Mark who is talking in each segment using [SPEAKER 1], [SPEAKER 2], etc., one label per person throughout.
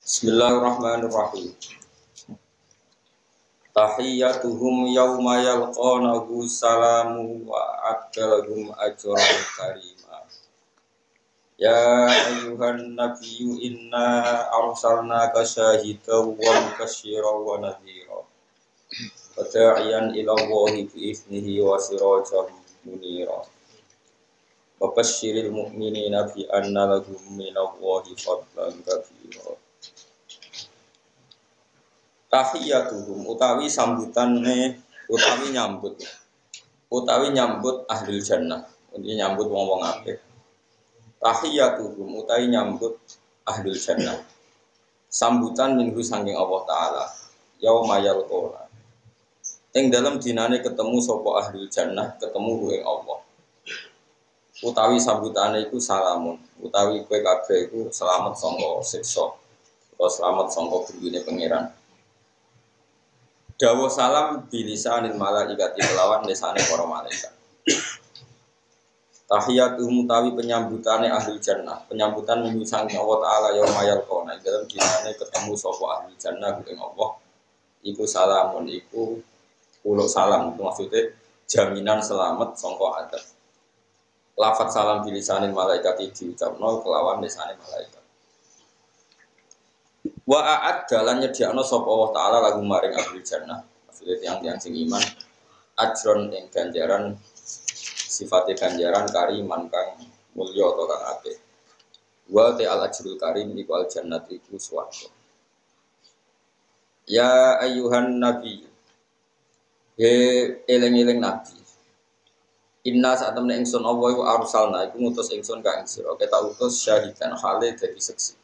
[SPEAKER 1] Bismillahirrahmanirrahim. Tahiyyatuhum yawma yalqanahu salamu wa adalahum ajran karima. Ya ayyuhan nabiyyu inna arsalnaka syahidan wa mubasysyiran wa nadhira. Wa da'iyan ila Allahi bi iznihi wa sirajan munira. Wa basyiril mu'minina bi anna lahum minallahi fadlan kabira. Tahiyyatuhum utawi sambutane utawi nyambut ahlul jannah, ini nyambut wong-wong apik. Tahiyyatuhum utawi nyambut ahlul jannah, sambutan minggu saking Allah taala yauma yalqona, ing dalam dinane ketemu sapa ahlul jannah ketemu ing Allah. Utawi sambutane iku salamun, utawi kowe kabeh iku selamat sangka siksa utawa selamat sangka gurune pangeran. Dawuh salam bilisanil malaikati kelawan lisane para malaikat. Tahiyyatuhum tawi penyambutane ahli jannah, penyambutan minggu saking Allah taala yauma yalqona, dalam dinane ketemu sapa ahli jannah ing Allah. Iku salamun iku uluk salam, itu maksudnya jaminan selamat sangka adab. Lafaz salam bilisanil malaikati diucapno kelawan lisane malaikat. Wa a'ad dalan nyediakno sapa Allah taala lagu maring ahli jannah, maksudnya tiyang-tiyang sing iman, ajron ing ganjaran, sifate ganjaran kariman kang mulya atau kang apik. Wa ta'al ajrul karim iku al jannati iku swarga. Ya ayyuhan nabi, he eling-eling nabi. Inna saat temne ingsun Allah iku arsalna iku ngutus ingsun ka ing sira, kita utus syahidan hale dadi saksi.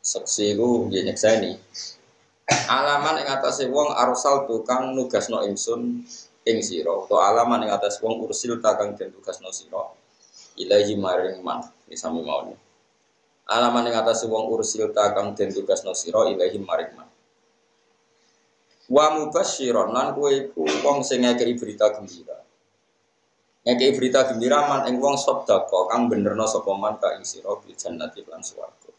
[SPEAKER 1] Saksi itu dia nyekseni alaman ing atase wong arsal tukang nugasno ingsun ing sira utawa alaman ing atase wong ursil takang den tugasno sira ilahi maring man sami mawon alaman ing atase wong ursil takang den tugasno sira ilahi maring man wa mubasysyiran lan kowe iku wong sing ngekeki berita gembira man ing wong sedekah kang benerno sapa man ka ing sira bil jannati lan swarga.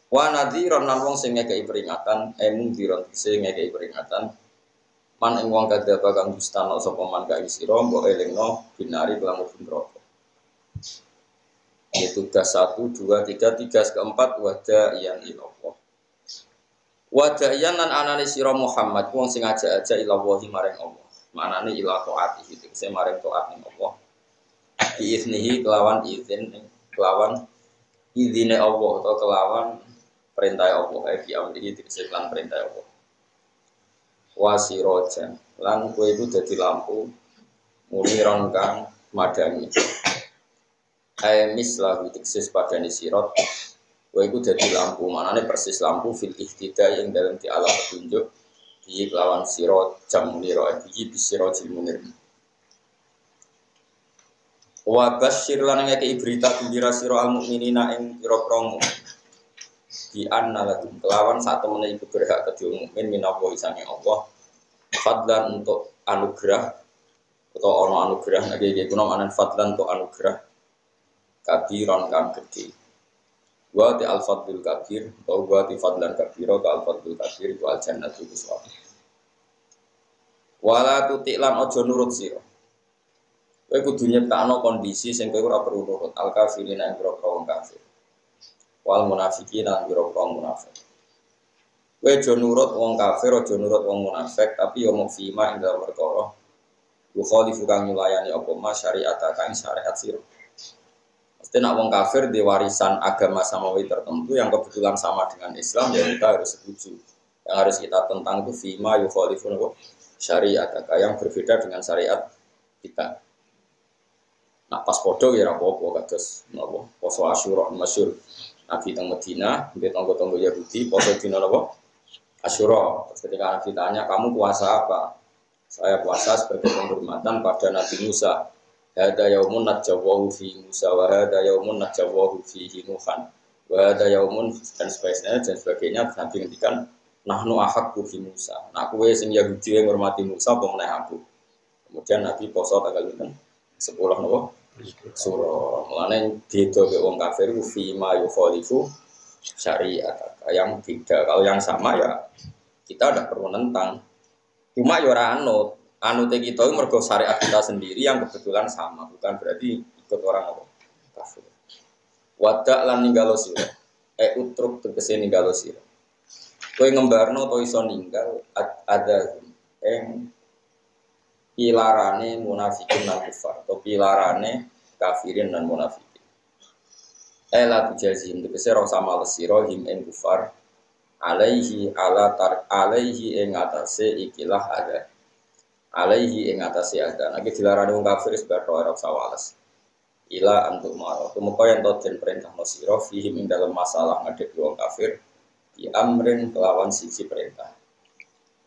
[SPEAKER 1] Wa nadhiran lan wong sing ngekeki peringatan, mundhiran sing ngekeki peringatan. Man ing wong kadzaba kang dustana sapa man ka sira mbok elingno binari kelang neraka. Itu tugas 1 2 3 tugas keempat wada'iyan ilallah. Wada'iyan lan anane sira Muhammad wong sing ajak-ajak ilallahi maring Allah. Manane ila taati itu sing maring taat ning Allah. Bi iznihi kelawan izine Allah atau kelawan perintah Allah iki amri dikselan perintah Allah. Wasirojan lan kowe iku dadi lampu muniron kang madani. Mislahu dikses padane sirat. Kowe iku dadi lampu, manane persis lampu fil ihtida yang dalam di alam petunjuk di kelawan sirat jam muniro iki bisirajil munir. Wa basyir lan ngekeki berita gembira sira al mukminina ing pira-pira di anna lakum kelawan saat temene iku berhak kedhe mukmin minallahi sange Allah fadlan untuk anugerah atau ana anugerah nek iki kuno manan fadlan untuk anugerah kabiran kang gedhe wa ti al fadlul kabir atau wa ti fadlan kabira ka al fadlul kabir wa al jannatu bisawab wala tutik lan aja nurut sira kowe kudu nyiptakno kondisi sing kowe ora perlu nurut al kafirin ing wong kafir wal munafiqin lan pira-pira munafik. Kowe aja nurut wong kafir, aja nurut wong munafik, tapi yo mung fima ing dalem perkara. Bukhalifu kang nyulayani apa mas syariat kang syariat sira. Mesti nak wong kafir di warisan agama samawi tertentu yang kebetulan sama dengan Islam ya kita harus setuju. Yang harus kita tentang itu fima yukhalifu syariat yang berbeda dengan syariat kita. Nah pas podo ya apa-apa kados napa poso Asyura masyhur. Nabi teng Madinah, mbek tangga-tangga Yahudi poso dina napa? Asyura. Terus ketika Nabi tanya, "Kamu puasa apa?" "Saya puasa sebagai penghormatan pada Nabi Musa." "Hada yaumun najwahu fi Musa wa hada yaumun najwahu fi Nuhan." "Wa hada yaumun" dan sebagainya Nabi ngendikan, "Nahnu ahaqqu fi Musa." Nah, kowe sing Yahudi ngurmati Musa apa meneh aku. Kemudian Nabi poso tanggal 10 napa? Surah. Mulane beda ke wong kafir fi ma yukhalifu syariat yang beda. Kalau yang sama ya kita udah perlu nentang. Cuma ya ora anut kita itu mergo syariat kita sendiri yang kebetulan sama, bukan berarti ikut orang kafir. Wadak lan ninggalo sira. Utruk tegese ninggalo sira. Kowe ngembarno to iso ninggal ada pilarane munafikin lan kufar atau pilarane kafirin dan munafikin. Ela tujazim tegese ora sama lesira him ing kufar alaihi ing atase ikilah ada. Alaihi ing atase ada. Nek dilarani wong kafir sebar ora sawales. Ila antuk maro. Tumeka yen to den perintahno sira fihi ing dalam masalah ngadep wong kafir di amrin kelawan siji perintah.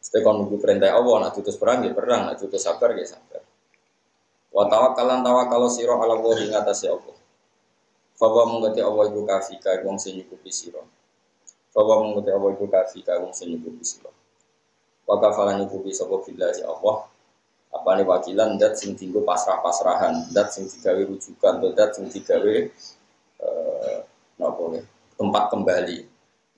[SPEAKER 1] Setekon nunggu perintah Allah, nak tutus perang ya perang, nak tutus sabar ya sabar. Wa tawakkalan tawakkalo sira ala Allah ing atase Allah. Fawa mungkati Allah iku kafika wong sing nyukupi sira. Fawa mungkati Allah iku kafika wong sing nyukupi sira. Wa kafalan nyukupi sapa billahi Allah. Apane wakilan dat sing dienggo pasrah-pasrahan, dat sing digawe rujukan, dat sing digawe tempat kembali.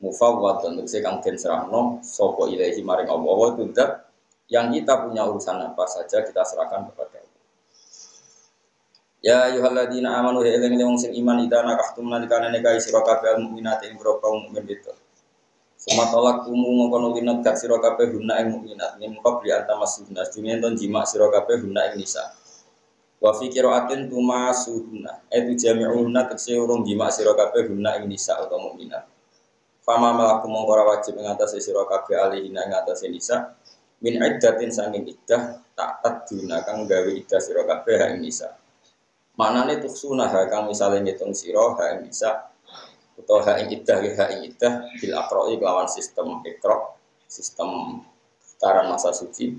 [SPEAKER 1] Mufawwad dan tegese kang den serahno sapa ilahi maring Allah itu dat yang kita punya urusan apa saja kita serahkan kepada Allah. Ya ayyuhalladzina amanu eling wong sing iman idana kahtum nalikane nikahi sira kabeh mukminate ing kaum mukmin itu. Sumatolak kumu ngono linat kat sira kabeh guna ing mukminat min qabli antamasuna dunya ton jima sira kabeh guna ing nisa. Wa fi qiraatin tumasuna itu jami'una tegese urung jima sira kabeh guna ing nisa utawa mukminat. Fama melaku mongkora wajib mengatasi sira kabeh alihina mengatasi nisa min iddatin sanging iddah tak taduna kang gawe iddah sira kabeh ha ing nisa. Manane tuksuna ha kang misale ngitung sira ha ing nisa utawa ha ing iddah bil aqra'i kelawan sistem ikra sistem putaran masa suci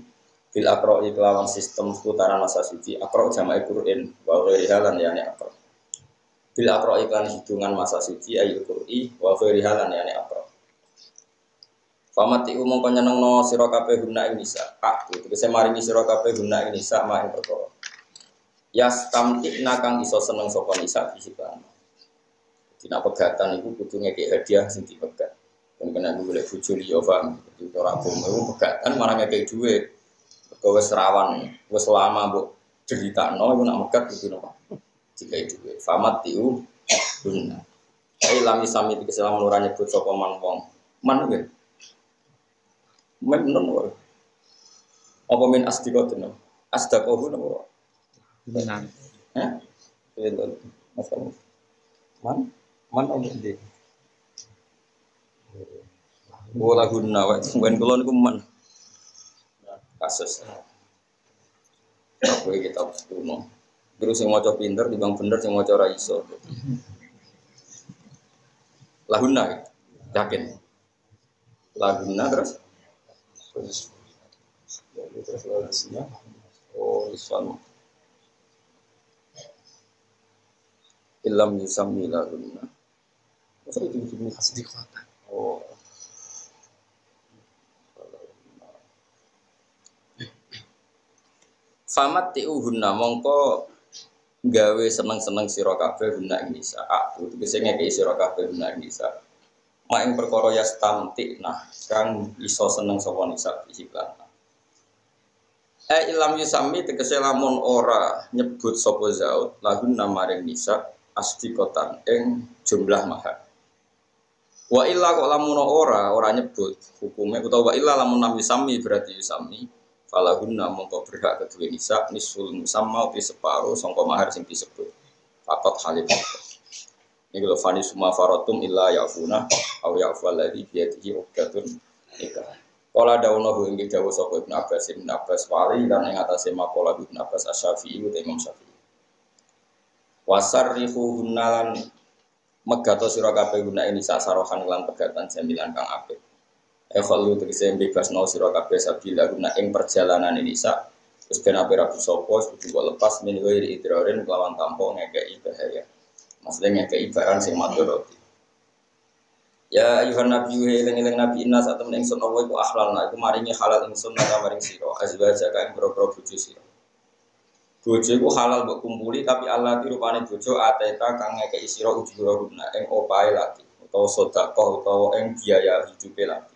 [SPEAKER 1] bil aqra'i kelawan sistem putaran masa suci aqra' jama'i Qur'an wa ghairi halan yani aqra' bil aqra iklan hitungan masa suci ayu qur'i wa ghairi halan yani aqra. Famati umum nyenengno sira kabeh guna ing nisa. Tegese maringi sira kabeh guna ing nisa mak ing perkara. Yastamtikna kang iso seneng sapa nisa fisika. Dina pegatan iku kudu ngekek hadiah sing dipegat. Ben kena golek bojo liya paham. Itu ora bomo pegatan malah ngekek dhuwit. Kok wis rawan, wis lama mbok ceritakno iku nak megat kudu napa. Jika itu famat tiu guna. Ilami sami di keselam nurane nyebut sapa man wong. Man nggih. Men non. Apa min asdiqatun? Asdaqahu napa? Benar. Itu masalah. Man apa ndi? Bola guna wae wen kula niku man. Kasus. Apa kita kuno. Terus yang maca pinter dibang bener yang maca ora iso. Lahuna yakin. Lahuna terus logisinya. Oh, Islam. Ilham yusami lahuna. Masa itu asdiqatan. Oh. Famat tiuhunna mongko gawe seneng-seneng sira kabeh guna ing nisa. Aku tegese ngekeki sira kabeh guna ing nisa. Mak ing perkara ya stamtik nah kang iso seneng sapa nisa iklan. Ilam yusami tegese lamun ora nyebut sapa zaud lagun namaring nisa asdiqatan ing jumlah mahar. Wa illa kok lamun ora nyebut hukume utawa wa illa lamun nam yusami berarti yusami falahunna mongko berhak kedua nisa nisul musamma uti separo sangka mahar sing disebut fakot halil ini kalau fani summa faratum illa ya'funa aw ya'fal ladzi bi yadihi uqdatun nikah qala dawono ing dawo sapa Ibnu Abbas wali lan ing atase maqala Ibnu Abbas Asy-Syafi'i uta Imam Syafi'i wasarrihuhunna lan megato sira kabeh guna nisa sarohan lan pegatan jamilan kang apik Evalu tegese bebas no sira kabeh sabila guna ing perjalanan nisa terus ben ape rabu sapa kudu kok lepas min wiri idroren kelawan tampo ngekeki bahaya maksudnya ngekeki barang sing madharati ya ayuhan nabi eling-eling nabi inna saat temen ingsun Allah iku ahlalna iku maringi halal ingsun nang maring sira azwaja ka ing boro-boro bojo sira bojo iku halal mbok kumpuli tapi Allah rupane bojo ateta kang ngekeki sira ujura guna ing opahe lati utawa sedekah utawa ing biaya hidupe lagi.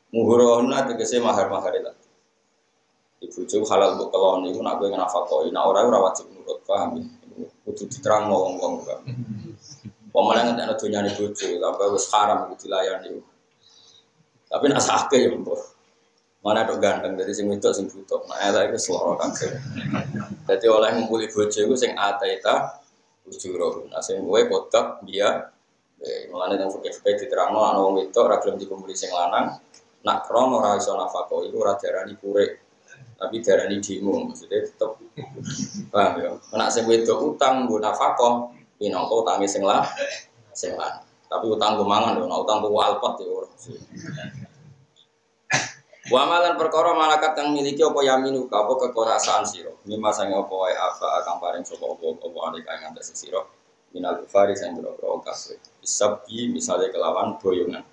[SPEAKER 1] Muhurahuna tegese mahar-mahare lagi. Ibu bojo halal mbok kelon iku nak kowe nafakoi, nak ora wajib nurut, paham ya? Kudu diterangno wong-wong kok. Pemalang ngentekno donyane bojo, tapi wis haram iku dilayani. Tapi nak sake ya mbok. Mana tok ganteng dari sing wedok sing butuh. Nah, eta iku seloro kabeh. Dadi oleh ngumpuli bojo iku sing ataita ujuro. Nah, sing kowe kotak dia mulane nang fikih diterangno ana wong wedok ora gelem dikumpuli sing lanang, nak krono ora iso nafako iku ora diarani purek. Tapi diarani demo, maksudnya tetep paham ya. Nak sing wedok utang nggo nafako, minangka utange sing lanang. Tapi utang go mangan lho, nek utang go alpot ya ora. Wa malan perkara malakat yang miliki apa yaminu apa kekuasaan sira. Mimma sange apa wae afa kang paring sapa apa ane kang ngatas sira. Minal kufari sing boro kafir. Isabi misale kelawan boyongan.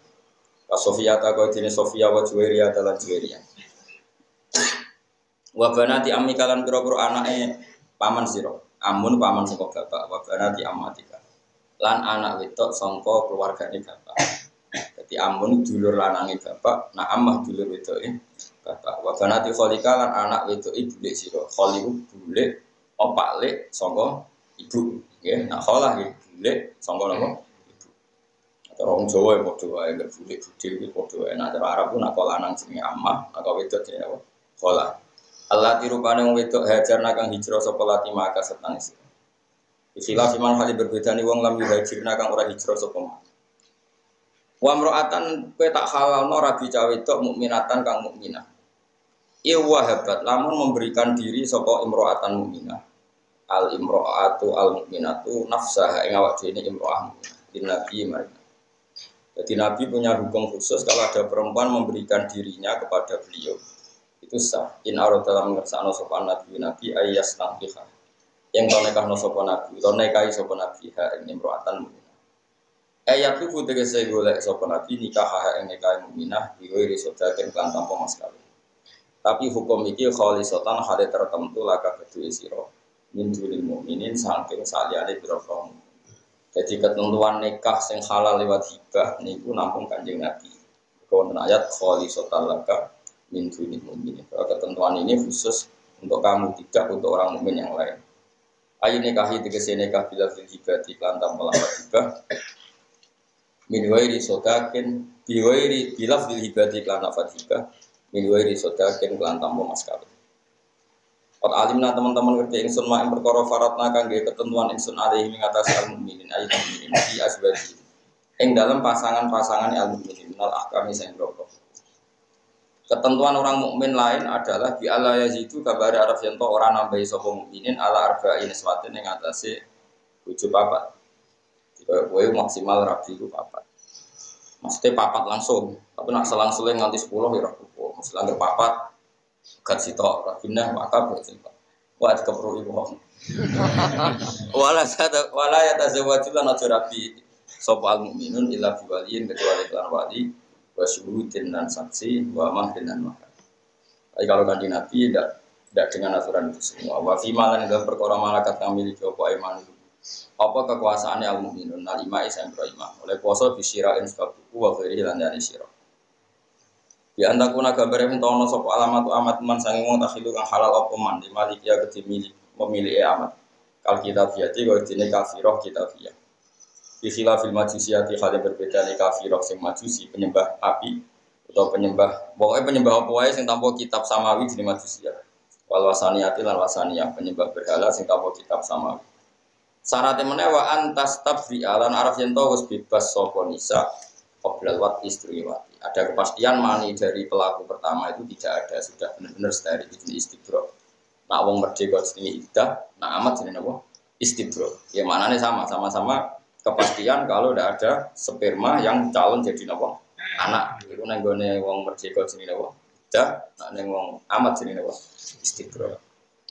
[SPEAKER 1] Ka Sofia ta kok dene Sofia wa Juwairia dalan Juwairia. Wa banati ammi kalan pira-pira anake paman sira. Amun paman saka bapak, wa banati ammatika. Lan anak wedok sangka keluargane bapak. Jadi amun dulur lanange bapak, nak ammah dulur wedoke bapak. Wa banati kholika lan anak wedoke bulik sira. Kholiku bulik opaklik sangka ibu, nggih. Nak kholah nggih bulik sangka napa? Ibu. Cara wong Jawa ya padha wae nek bulik budil iki padha wae. Nak cara Arab ku nak lanang jenenge ammah, nak wedok jenenge apa? Kholah. Allah dirupane wong wedok hajar nakang hijrah sapa lati maka setane sira. Istilah siman kali berbeda nih wong lam hijrah kang ora hijrah sapa maka. Wa mro'atan kowe tak halalno rabi cawe tok mukminatan kang mukminah. Ieu wahabat lamun memberikan diri saka imro'atan mukminah. Al imro'atu al mukminatu nafsaha ing awak dhewe imro'ah mukminah. Nabi mari. Jadi Nabi punya hukum khusus kalau ada perempuan memberikan dirinya kepada beliau. Itu sah. In arad dalam ngersakno sapa nabi ayas nabiha. Yang to nekahno sapa nabi, to nekahi sapa nabi ha ing imro'atan mukminah. Ayat itu tegese golek sapa nabi nikah ing nikah mukminah diwe risodaken kan tanpa mas kawin. Tapi hukum iki khalisatan hale tertentu laka kedue sira min dunil mukminin saking saliyane pira-pira. Jadi ketentuan nikah sing halal lewat hibah niku namung Kanjeng Nabi. Wonten ayat khalisatan laka min dunil mukminin. Ketentuan ini khusus untuk kamu, tidak untuk orang mukmin yang lain. Ayo nikahi tegese nikah bila hibah iklan tanpa lewat hibah. Min wairi sodakin biwairi bilaf bil hibati lan afatika min wairi sodakin lan tambo mas kawin. Qad alimna teman-teman ngerti ingsun mak perkara faratna kangge ketentuan ingsun alaihi ing atase al-mukminin ayat mukminin di asbaji. Ing dalam pasangan-pasangan al-mukminin minal ahkami sing roko. Ketentuan orang mukmin lain adalah bi alla yazidu kabare araf yen to ora nambahi sapa mukminin ala arba'in iswatin ing atase bojo papat. Kowe maksimal rabi itu papat. Maksudnya papat langsung. Tapi nak selang-seling nganti 10 ya rapuh. Maksudnya anggar papat gak sitok rabinah maka bersipat. Wah keperlu ibu. Wala ya tazawwajul lan aja rabi sapa al mukminun illa bi waliyin kecuali kelan wali wa syuhudin dan saksi wa mahrin dan mahar. Tapi kalau kanjeng Nabi tidak dengan aturan itu semua. Wa fi malan dalam perkara malakat kang miliki apa iman itu. Apa kekuasaannya al-mukminun al-imai sang imam oleh kuasa bisirain sebab buku wa ghairi lan dari sira. Ya antakuna gambar entono sapa alamat amat man sange wong takhilu kang halal apa man di maliki ya gede memilih amat. Kal kitabiyati wa dine kafirah kitabiyah. Di khilafil majusiyati hal berbeda li kafirah sing majusi penyembah api atau penyembah apa wae sing tanpa kitab samawi jenenge majusiyah. Wal wasaniyati lan wasaniyah penyembah berhala sing tanpa kitab samawi. Syaratnya menewa antas tabri alan araf yang tahu bebas soko nisa qoblal wat istri wati. Ada kepastian mani dari pelaku pertama itu tidak ada, sudah benar-benar steril itu istibro. Nak wong merdeka jenenge iddah, nak amat jenenge apa? Istibro. Ya manane sama-sama kepastian kalau tidak ada sperma yang calon jadi apa? Anak. Itu nang gone wong merdeka jenenge apa? Iddah, nak ning wong amat jenenge apa? Istibro.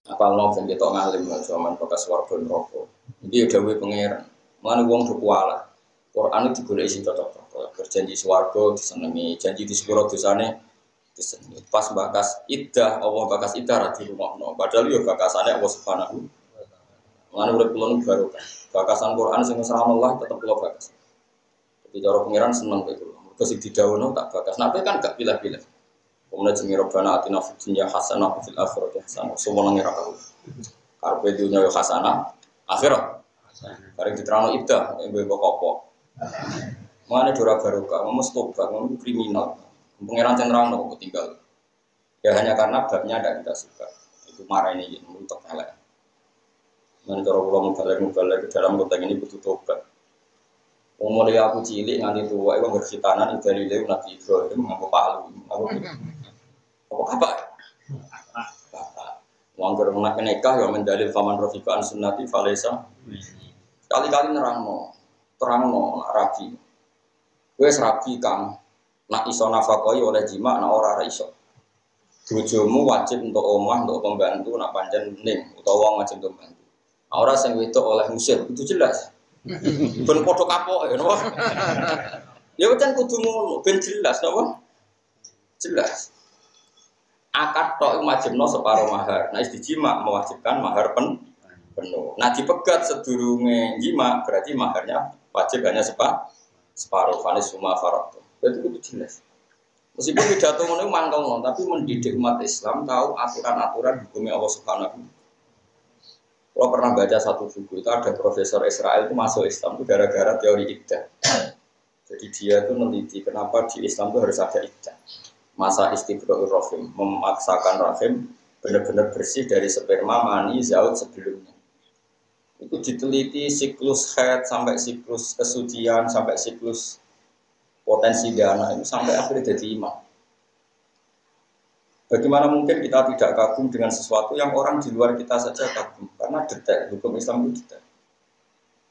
[SPEAKER 1] Apal nong sing ketok ngalim zaman bekas warga neraka. Iki dawuh pangeran. Mulane wong do kuala. Quran itu digoleki sing cocok-cocok. Berjanji swarga disenengi, janji di sepuro dosane disenengi. Pas bakas iddah, Allah bakas iddah ra dirungokno. Padahal yo bakasane Allah Subhanahu. Mulane urip kula nu barokah. Bakasan Quran sing ngesrano Allah tetep kula bakas. Di cara pengiran seneng itu. Mergo sing didhawuhno tak bakas. Nabi kan gak pilih-pilih. Kemudian jenenge Rabbana atina fid dunya hasanah wa fil akhirati hasanah. Semua ngira kau. Karepe dunya yo hasanah, akhirat. Bareng diterangno iddah gue pokok. Mane dora barokah, mesti tobat, ngono kriminal. Pengiran sing nerangno kok tinggal. Ya hanya karena babnya tidak kita suka. Itu marah ini untuk elek. Dan cara kula mubalek ke dalam konteks ini butuh tobat. Umur aku cilik nganti tua itu berkhitanan dari lewu Nabi Ibrahim nganggo palu. Apa? Wangger menak nikah ya mendalil faman rafiqan sunnati falaisa. Kali-kali terangno rabi. Wes rabi Kang, nak iso nafakoi oleh jima nak ora iso. Bojomu wajib untuk omah, untuk pembantu, nak pancen ning utawa wajib untuk pembantu. Ora sing wedok oleh ngusir, itu jelas. Ben padha kapoke napa? Ya pancen kudu ngono, ben jelas napa? Jelas. Akad tok wajibno separo mahar. Nah istijima mewajibkan mahar penuh. Nah dipegat sedurunge jima berarti maharnya wajib hanya separuh fanis suma farad. Itu kudu jelas. Meskipun pidato ngono mangkel tapi mendidik umat Islam tahu aturan-aturan hukumnya Allah Subhanahu wa taala. Kalau pernah baca satu buku itu ada profesor Israel itu masuk Islam itu gara-gara teori iddah. Jadi dia itu meneliti kenapa di Islam itu harus ada iddah. Masa istibra'ur rahim, memaksakan rahim benar-benar bersih dari sperma, mani, zaut sebelumnya. Itu diteliti siklus haid sampai siklus kesucian sampai siklus potensi dana itu sampai akhirnya jadi imam. Bagaimana mungkin kita tidak kagum dengan sesuatu yang orang di luar kita saja kagum? Karena detail, hukum Islam itu detail.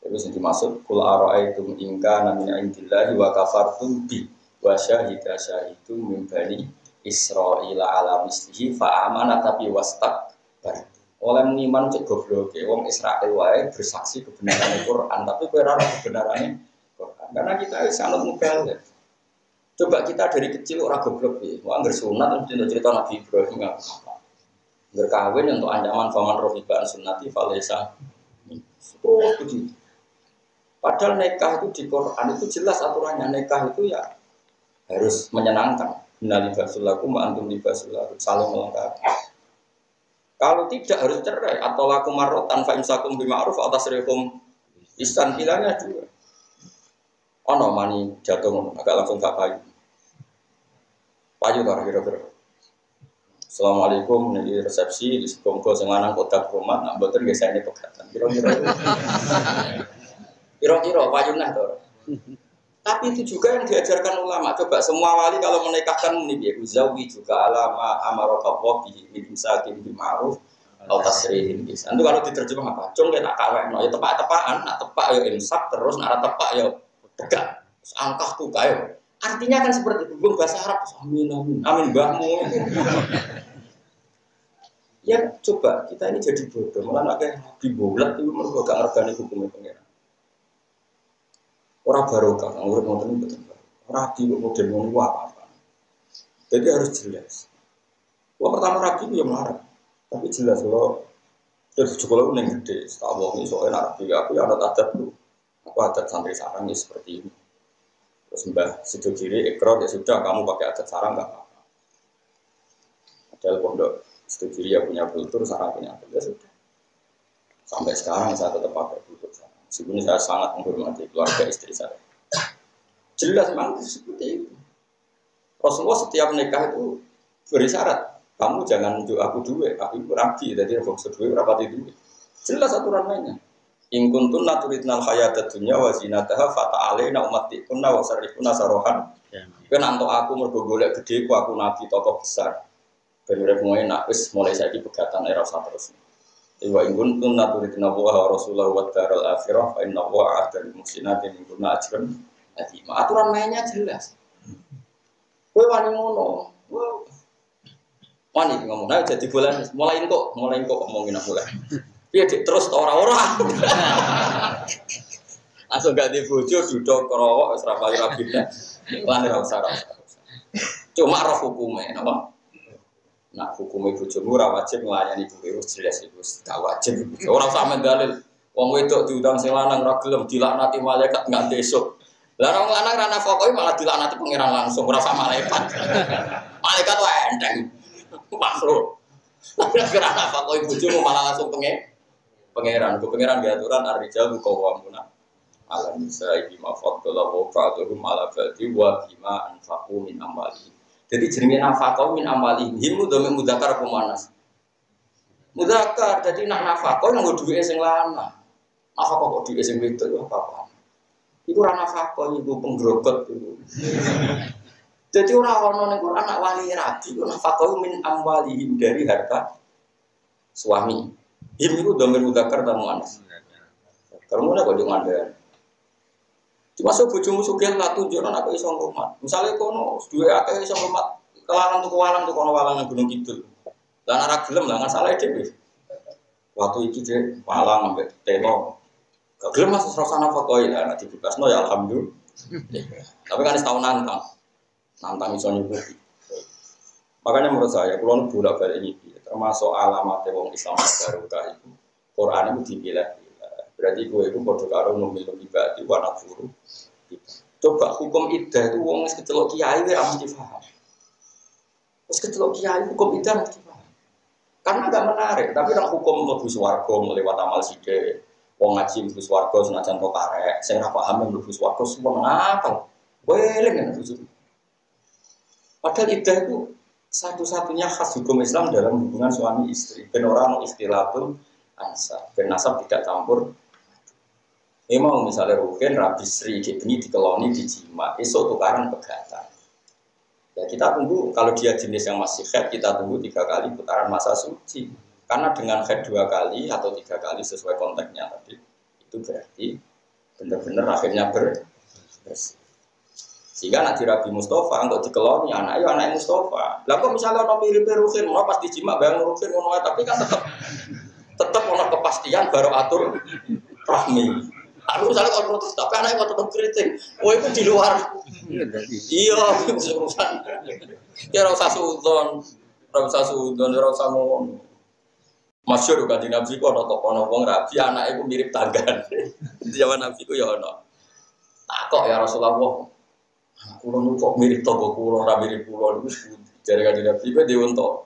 [SPEAKER 1] Terus yang dimaksud, Qul ara'aytum in kana min indillahi wa kafartum bi wa syahida syahidum min bani Israila ala mislihi fa amana tapi wastakbar. Oleh mengiman cek gobloke wong Israel wae bersaksi kebenaran Al-Qur'an, tapi kowe ora kebenaran Al-Qur'an. Karena kita sangat mubalagh. Coba kita dari kecil orang goblok ya, wah bersunat untuk cerita Nabi Ibrahim nggak apa, berkawin untuk ancaman faman rohibaan sunnati falesa. Oh begitu. Padahal nikah itu di Quran itu jelas aturannya, nikah itu ya harus menyenangkan. Nalibasulaku ma'antum libasulaku saling melengkapi. Kalau tidak harus cerai atau laku marotan fa'imsakum bima'ruf atau tasrihum ihsan bilangnya juga. Oh no mani jatuh agak langsung gak payu. Payu tar kira-kira. Assalamualaikum ini resepsi di sekongko sing lanang kodak rumah nak mboten nggih saya pegatan. Kira-kira payu nah to. Tapi itu juga yang diajarkan ulama. Coba semua wali kalau menikahkan muni piye uzawi juga alama amaraqabu bi imsakin bi ma'ruf atau tasrihin ihsan. Itu kalau diterjemah apa? Cung nek kawekno ya tepak-tepakan, nak tepak ya imsak terus nak tepak ya tegak, angkah tuh kayo. Artinya kan seperti itu. Bung bahasa Arab, amin amin, amin mbahmu. Ya coba kita ini jadi bodoh, malah kayak dibolat itu mereka gak ngergani hukumnya pengiran. Orang barokah, ngurut nonton betul. Rabi model mau apa? Jadi harus jelas. Wah pertama rabi itu yang marah, tapi jelas loh. Terus sekolah itu gede, setahu ini soalnya rabi aku ya ada adat tuh. Aku adat santri sarang ya seperti ini. Terus mbah situ kiri ikrar ya sudah kamu pakai adat sarang nggak apa-apa. Padahal pondok situ kiri ya punya kultur, sarang punya adat ya sudah. Sampai sekarang saya tetap pakai kultur sarang. Sebenarnya saya sangat menghormati keluarga istri saya. Jelas memang seperti itu. Rasulullah setiap nikah itu beri syarat. Kamu jangan nunjuk aku duit, aku itu rabi, jadi aku duit berapa duit. Jelas aturan mainnya. In kuntum naturidnal hayatad dunya wa zinataha fata'alaina ummatikunna wa sarrifuna sarohan. Kan antuk aku mergo golek gedhe ku aku nabi tokoh besar. Ben urip enak wis mulai saiki pegatan era terus. Wa in kuntum naturidna wa rasulullah wa daral akhirah fa inna wa a'adal muhsinatin minkunna ajran azima. Aturan mainnya jelas. Kowe wani ngono. Wani ngomong nah jadi bulan mulai kok ngomongin aku lah. Iya terus orang-orang langsung gak dibojo duduk kerowok serapali rabitnya lahir usara cuma roh hukumnya apa? Nah hukumnya bojomu ora wajib melayani ibu jelas itu gak wajib orang sama dalil wong wedok diundang sing lanang ra gelem dilaknati malaikat nggak besok Lah orang lanang ra nafakoi malah dilaknati pangeran langsung ora sama malaikat. Malaikat wae enteng. Makhluk. Tapi ora nafakoi bojomu malah langsung pangeran. Ku pangeran diaturan ar-rijal qawwamuna 'ala nisa'i bima faddala ba'dhum 'ala ba'dhin wa bima anfaqu min amwalihim. Jadi jenenge nafaqah min amwalihim himu dome mudzakkar apa muannas? Mudzakkar. Jadi nak nafaqah nggo duwe sing lanang. Nafaqah kok duwe sing wedok yo apa-apa. Iku ora nafaqah iku penggrogot iku. Jadi ora ono ning Quran anak wali rabi ku nafaqah min amwalihim dari harta suami. Him iku dome mudzakkar ta muannas. Karena kok yo ngandel. Dimasuk bojomu sugih lah tunjukno aku iso ngrumat. Misale kono duwe akeh iso ngrumat, kelangan tuku walang nang Gunung Kidul. Lah ora gelem lah salah dhewe. Waktu iki dhek walang ambek teno. Gak gelem Mas rasane fotoe lah nek dibebasno ya alhamdulillah. Tapi kan setahun nantang iso nyukupi. Makanya menurut saya kula bolak-balik iki termasuk alamat wong Islam barokah itu. Quran itu dipilah. Berarti gue itu bodoh karo memilih ibadah wa nafuru. Coba hukum iddah itu wong wis kecelok kiai wae mesti paham. Wis kecelok kiai hukum iddah mesti paham. Karena enggak menarik, tapi nek hukum mlebu swarga ngliwat amal sithik, wong ngaji mlebu swarga senajan kok karek, sing ora paham mlebu swarga semua ngakal. Weling kan itu. Padahal iddah itu satu-satunya khas hukum Islam dalam hubungan suami istri. Ben ora ono ikhtilatul ansab, ben nasab tidak campur. Memang misalnya Rukin, Rabi Sri, ini dikeloni, dijima, esok tukaran pegatan. Ya kita tunggu, kalau dia jenis yang masih head, kita tunggu 3 kali putaran masa suci. Karena dengan head 2 kali atau 3 kali sesuai konteksnya tadi, itu berarti benar-benar akhirnya bersih. Sehingga nanti Rabi Mustafa, untuk dikeloni, anaknya Mustafa. Lah kok misalnya orang mirip Rukin, mau pas dijima, bayang Rukin, tapi kan tetap ada kepastian baru atur rahmi. Aku misalnya kalau protes, tapi anaknya kok tetap kritik. Oh itu di luar. Iya, urusan. Ya rasa sudon, rasa ngomong. Masyhur kan di Nabi ku ana tokoh wong rabi anake ku mirip tanggan. Di zaman Nabi ku ya ana. Takok ya Rasulullah. Kulo nu kok mirip tangga kulo ora mirip kulo niku jare kan Nabi ku dhewe unta.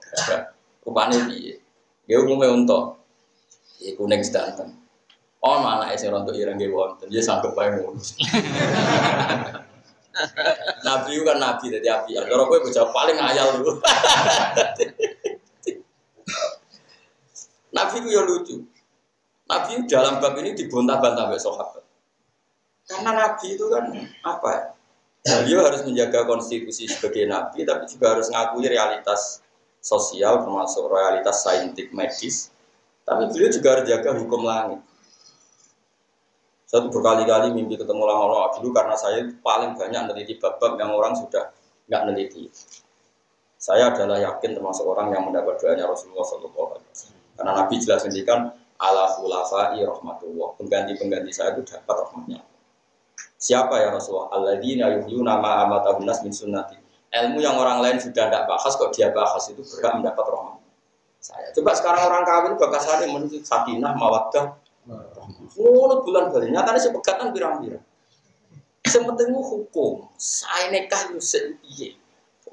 [SPEAKER 1] Rupane piye? Ya umume unta. Iku ning sedanten. Ono anake sing rontok ireng nggih wonten. Ya sanggup bae ngono. Nabi kan nabi dadi api. Cara kowe bocah paling ayal dulu. Nabi itu ya lucu. Nabi dalam bab ini dibantah-bantah oleh sahabat. Karena Nabi itu kan apa ya? Beliau harus menjaga konstitusi sebagai Nabi, tapi juga harus mengakui realitas sosial, termasuk realitas saintifik medis. Tapi beliau juga harus jaga hukum langit. Saya berkali-kali mimpi ketemu ulama dulu karena saya paling banyak meneliti bab-bab yang orang sudah nggak meneliti. Saya adalah yakin termasuk orang yang mendapat doanya Rasulullah SAW. Karena Nabi jelas menjadikan ala khulafai rahmatullah. Pengganti-pengganti saya itu dapat rahmatnya. Siapa ya Rasulullah? Alladzina yuhyuna ma amatahun nas min sunnati. Ilmu yang orang lain sudah tidak bahas kok dia bahas itu berhak mendapat rahmat. Saya coba sekarang orang kawin bakasannya menuntut sakinah mawaddah. Ngono bulan bali nyatane sepegatan pirang-pirang. Sing penting hukum. Sae nikah yo sik piye.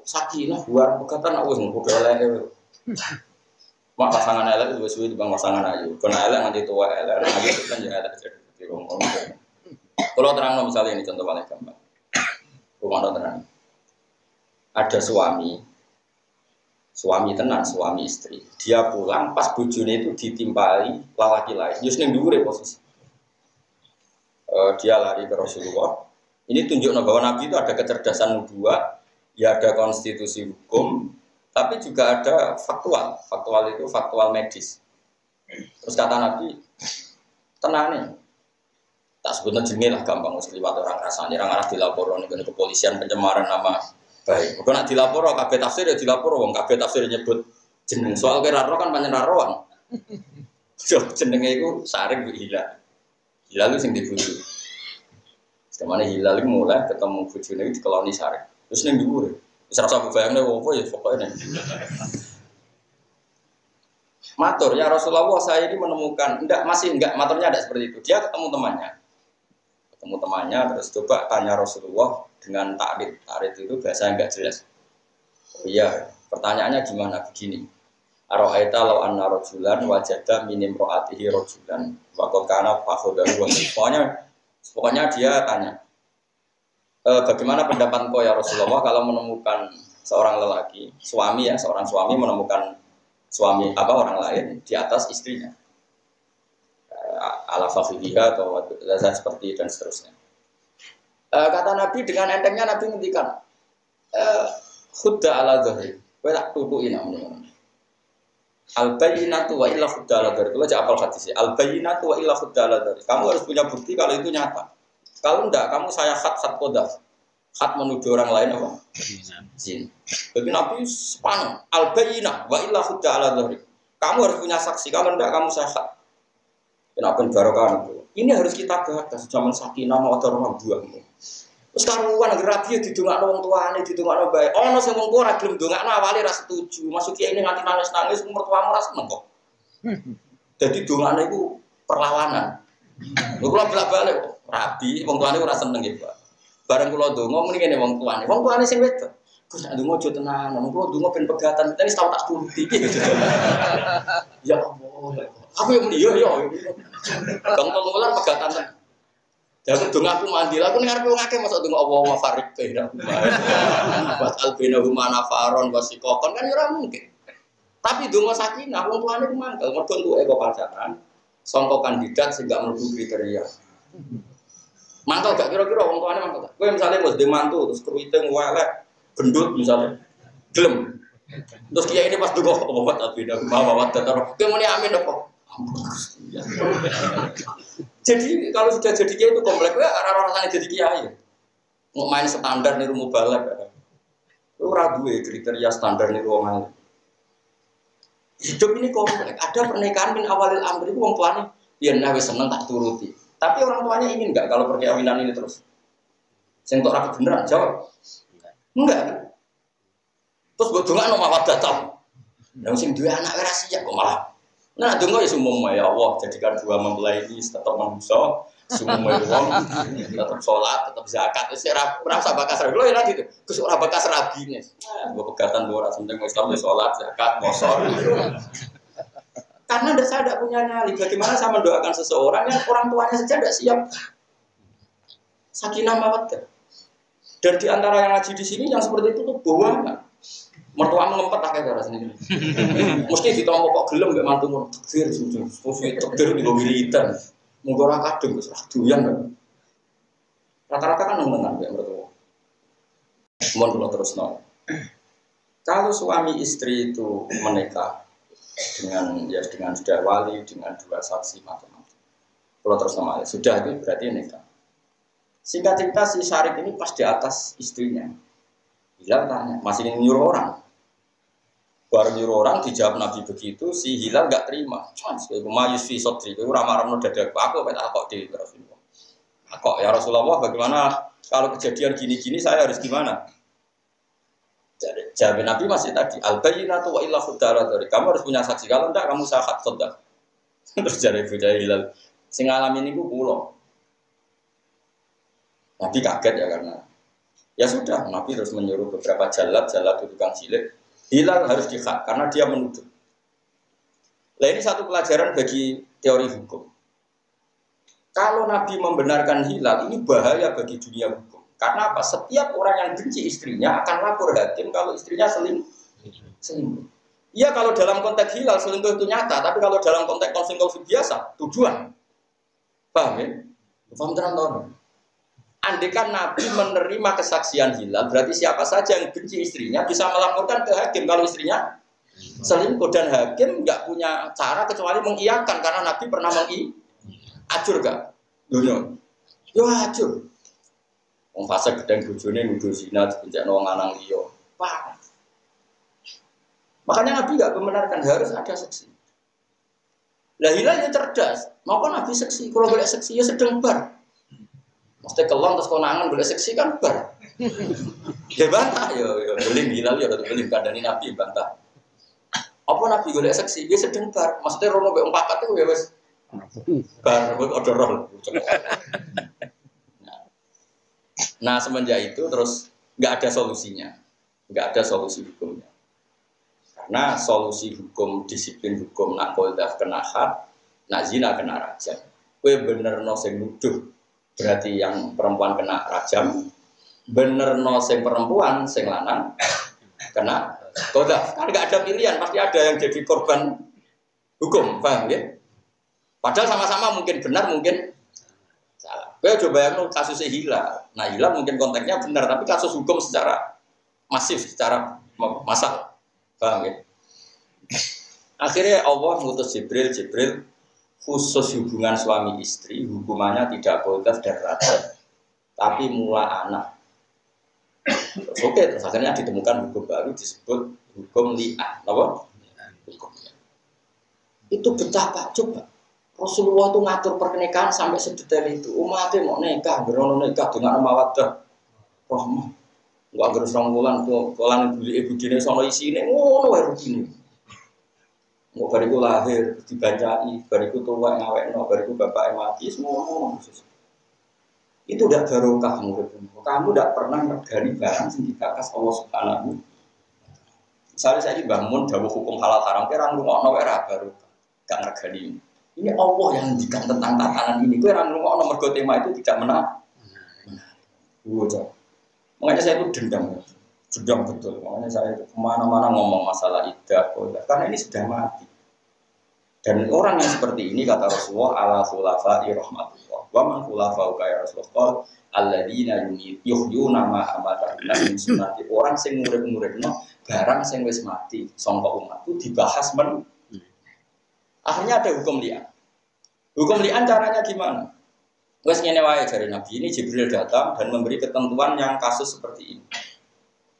[SPEAKER 1] Sakinah buar pegatan wis padha eleke. Mak pasangan elek wis suwe dibang pasangan ayu. Kena elek nganti tua elek, nganti kan ya elek jadi ngomong. Kalau terang misalnya ini contoh paling gampang. Rumah terang. Ada suami tenan, suami istri. Dia pulang pas bojone itu ditimpali lelaki lain. Yus ning dhuwure posisi. Dia lari ke Rasulullah. Ini tunjukno bahwa Nabi itu ada kecerdasan nubuwah, ya ada konstitusi hukum, tapi juga ada faktual. Faktual itu faktual medis. Terus kata Nabi, tenane. Tak sebutnya jenenge lah gampang mesti liwat orang rasanya, orang arah dilapor ning kepolisian pencemaran nama baik. Kok nak dilapor kabeh tafsir ya dilapor wong kabeh tafsir nyebut jeneng. Soal kira roh kan pancen rohan. Jenenge iku Sarik Bu Hilal. Hilal itu sing dibuju. Semane Hilal iku mulai ketemu bojone iki dikeloni Sarik. Terus ning dhuwur. Wis rasa bayangne opo ya pokoke ning. Matur ya Rasulullah saya ini menemukan masih enggak maturnya ada seperti itu. Dia ketemu temannya ketemu temannya terus coba tanya Rasulullah dengan ta'rid. Ta'rid itu bahasa enggak jelas. Oh iya, pertanyaannya gimana? Begini. Ara'aita law anna rajulan wajada min imra'atihi rajulan wa qad kana fakhodahu. Pokoknya dia tanya, bagaimana pendapat engkau ya Rasulullah kalau menemukan seorang lelaki, suami ya, seorang suami menemukan suami orang lain di atas istrinya, ala fakhidhiha atau seperti dan seterusnya. Kata Nabi dengan entengnya Nabi ngendikan, khudda ala dhahri, kowe tak tutuki namanya. Al bayyinatu wa illa khudda ala dhahri. Kalau aja apal hadis ya. Al bayyinatu wa illa khudda ala dhahri. Kamu harus punya bukti kalau itu nyata. Kalau enggak, kamu saya khat qadhaf. Khat menuduh orang lain apa? Zin. Jadi Nabi sepanjang al-bayyinah wa illa khudda ala dhahri. Kamu harus punya saksi. Kalau enggak, kamu saya khat. Kenapa barokah itu? Ini harus kita bahas zaman sakinah mawaddah buahmu. Terus karuan rabi didongakno wong tuane, didongakno bae. Ono sing wong tuwa ora gelem ndongakno awale ra setuju. Masuk kiai ini nganti nangis-nangis umur tuamu ra seneng kok. Jadi dongane iku perlawanan. Lha kula bolak-balik rabi wong tuane ora seneng ya, Pak. Bareng kula ndonga muni kene wong tuane sing wedok. Gus nak ndonga aja tenan, wong kula ndonga ben pegatan, ten wis tau tak turuti. Ya Allah. Aku yang muni yo. Bang pengulan pegatan ten. Jangan dong aku mandi lah, aku dengar aku ngake masuk dong Allah mafarik beda. Buat albina humana faron wasikokon kan orang mungkin. Tapi dong sakinah, wong tuane mangkel, mergo tuh ego pacaran, songkok kandidat sehingga menuju kriteria. Mangkel gak kira-kira wong tuane mangkel. Kowe misalnya bos demantu terus keruiting welek, gendut misalnya, gelem. Terus kiai ini pas dong buat albina humana wadat terus, kowe muni amin apa? Jadi kalau sudah jadi kiai itu komplek, orang-orang jadi kiai. Mau main standar nih rumah balap, lu ragu ya kriteria standar nih rumah. Hidup ini komplek. Ada pernikahan min awalil amri itu orang tuanya, biar nawe seneng tak turuti. Tapi orang tuanya ingin nggak kalau perkawinan ini terus? Sentok rapi beneran jawab, enggak. Terus gue dengar nomor wadah tahu, yang sing dua anak rahasia kok malah. Nah, tunggu ya semua ya Allah jadikan dua mempelai ini tetap manusia, semua uang, tetap sholat, tetap zakat. Saya merasa bakas rabi, lo ya nanti tuh, kesuara bakas rabi nih. Gue pegatan gue rasa penting Islam sholat, zakat, mosor. Karena saya tidak punya nyali. Bagaimana saya mendoakan seseorang yang orang tuanya saja tidak siap? Sakinah mawaddah. Dan di antara yang ngaji di sini yang seperti itu tuh bawa. Mertua ngempet akeh ora sini. Mesti ditompo kok gelem mbek mantu takdir sujud. Mesti takdir di wiridan. Monggo ora kadung wis doyan. Rata-rata kan nemenan mbek mertua. Mohon kula terusno. Kalau suami istri itu menikah dengan sudah wali dengan dua saksi macam-macam. Kalau terus nama sudah itu berarti nikah. Singkat cerita si Syarif ini pas di atas istrinya. Hilal tanya, masih nyuruh orang. Baru nyuruh orang dijawab Nabi begitu, si Hilal nggak terima. Cuman mayus fi sotri, itu ramah-ramah dada aku pengen akok di Rasulullah. Akok ya Rasulullah, bagaimana kalau kejadian gini-gini saya harus gimana? Jawab Nabi masih tadi, al-bayyinatu wa illa khudara dari. Kamu harus punya saksi, kalau enggak kamu sahat khudar. Terus jadi bujaya Hilal, sing ngalamin ini pulau. Nabi kaget ya karena ya sudah, Nabi terus menyuruh beberapa jalat itu tukang silik. Hilal harus dikhat karena dia menuduh. Nah ini satu pelajaran bagi teori hukum. Kalau Nabi membenarkan Hilal, ini bahaya bagi dunia hukum. Karena apa? Setiap orang yang benci istrinya akan lapor hakim kalau istrinya selingkuh. Iya kalau dalam konteks Hilal selingkuh itu nyata, tapi kalau dalam konteks konsentrasi biasa, tujuan. Paham ya? Paham terang. Andaikan Nabi menerima kesaksian Hilal, berarti siapa saja yang benci istrinya bisa melaporkan ke hakim kalau istrinya selingkuh, dan hakim nggak punya cara kecuali mengiyakan karena Nabi pernah ajur gak? Dunia, yo ajur. Wong fase gedeng bojone nuduh zina dibenjakno wong lanang liya. Wah. Makanya Nabi nggak membenarkan, harus ada saksi. Lah Hilal cerdas, maka Nabi saksi. Kalau boleh saksi ya sedang bar. Mesti kelon terus konangan boleh seksi kan bar. Dia bantah yo beling Hilal yo beling kandani Nabi bantah. Apa Nabi boleh seksi dia sedeng bar. Maksudnya rono mbek 4 itu ya wis bar buat odorol. Nah semenjak itu terus nggak ada solusinya, nggak ada solusi hukumnya. Karena solusi hukum, disiplin hukum, nak koldaf kena had, nak zina kena rajam. Kue bener no sing nuduh, berarti yang perempuan kena rajam. Bener no sing perempuan, sing lanang kena koldaf. Kan nggak ada pilihan, pasti ada yang jadi korban hukum, paham ya? Padahal sama-sama mungkin benar, mungkin salah. Kue coba yang kasusnya Hilal. Nah Hilal mungkin konteksnya benar, tapi kasus hukum secara masif, secara massal, paham ya? Akhirnya Allah ngutus Jibril khusus hubungan suami istri, hukumannya tidak koldaf dan rajam, tapi mula anak. Terus akhirnya ditemukan hukum baru disebut hukum li'an, apa? Hukum li'an. Itu betapa coba Rasulullah itu ngatur pernikahan sampai sedetail itu. Umatnya mau nikah, berono nikah dengan mawaddah rahmah. Enggak gerus rangkulan tuh, kolan ibu dine sono isine ngono wae rutine. Mau bariku lahir, dibancai, bariku tua ngawekno, bariku bapaknya mati, semua. Itu udah barokah muridmu. Kamu tidak pernah mergani barang sing dibakas Allah Subhanahu. Misalnya saya bangun dawuh hukum halal haram, kira ngrungokno wae ra barokah, gak mergani. Ini Allah yang mendikan tentang tatanan ini. Kira ngrungokno mergo tema itu tidak menarik. Makanya saya itu dendam betul. Makanya saya itu kemana-mana ngomong masalah iddah, karena ini sudah mati. Dan orang yang seperti ini kata Rasulullah ala khulafa'i rahmatullah. Wa man khulafa'u kaya Rasulullah alladzina yuhyuna ma amadahna min sunnati. Orang sing murid-muridno barang sing wis mati sangka umat itu dibahas akhirnya ada hukum li'an. Hukum li'an caranya gimana? Wes ngene wae jare Nabi ini Jibril datang dan memberi ketentuan yang kasus seperti ini.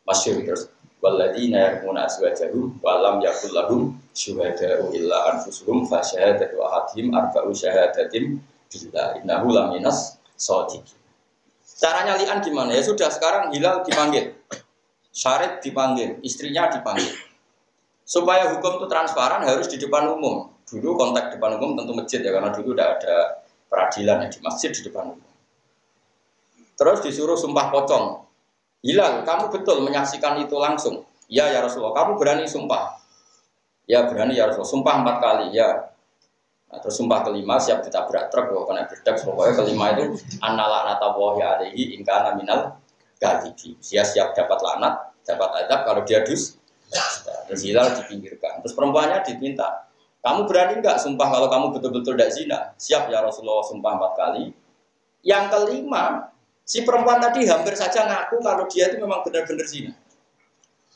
[SPEAKER 1] Masyhur terus walladzina yarmuna azwajahum wa lam yakul lahum syuhada'u illa anfusuhum fa syahadatu ahadihim arba'u syahadatin billah innahu laminas shadiqin. Caranya li'an gimana? Ya sudah sekarang Hilal dipanggil. Syarif dipanggil, istrinya dipanggil. Supaya hukum itu transparan harus di depan umum. Dulu konteks depan umum tentu masjid ya karena dulu tidak ada peradilan di masjid di depan umum. Terus disuruh sumpah pocong. Hilal, kamu betul menyaksikan itu langsung? Ya Rasulullah, kamu berani sumpah? Ya berani ya Rasulullah, sumpah 4 kali ya. Nah, terus sumpah kelima siap ditabrak truk, kena berdak. Pokoknya kelima itu annala'natallahi alaihi in kana minal kadhibi. Dia siap dapat laknat, dapat azab kalau dia Terus Hilal dipinggirkan. Terus perempuannya diminta, kamu berani enggak sumpah kalau kamu betul-betul tidak zina? Siap ya Rasulullah, sumpah 4 kali. Yang kelima, si perempuan tadi hampir saja ngaku kalau dia itu memang benar-benar zina.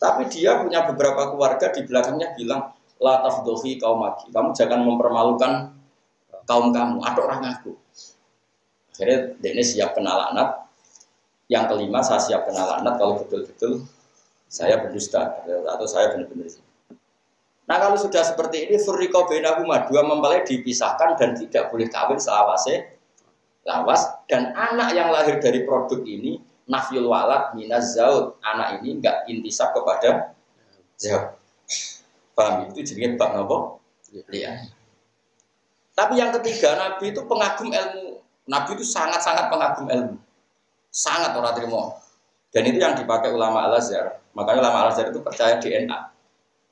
[SPEAKER 1] Tapi dia punya beberapa keluarga di belakangnya bilang, la tafdhuhi qaumaki. Kamu jangan mempermalukan kaum kamu. Ada orang ngaku. Akhirnya dia siap kena laknat. Yang kelima, saya siap kena laknat kalau betul-betul saya berdusta atau saya benar-benar zina. Nah kalau sudah seperti ini, furriqa bainahuma, dua mempelai dipisahkan dan tidak boleh kawin selawase lawas, dan anak yang lahir dari produk ini nafyul walad minaz zaud, anak ini enggak intisab kepada zaud. Paham itu jenenge bab napa? Li'an. Tapi yang ketiga, Nabi itu pengagum ilmu. Nabi itu sangat-sangat pengagum ilmu. Sangat ora trimo. Dan itu yang dipakai ulama Al-Azhar. Makanya ulama Al-Azhar itu percaya DNA.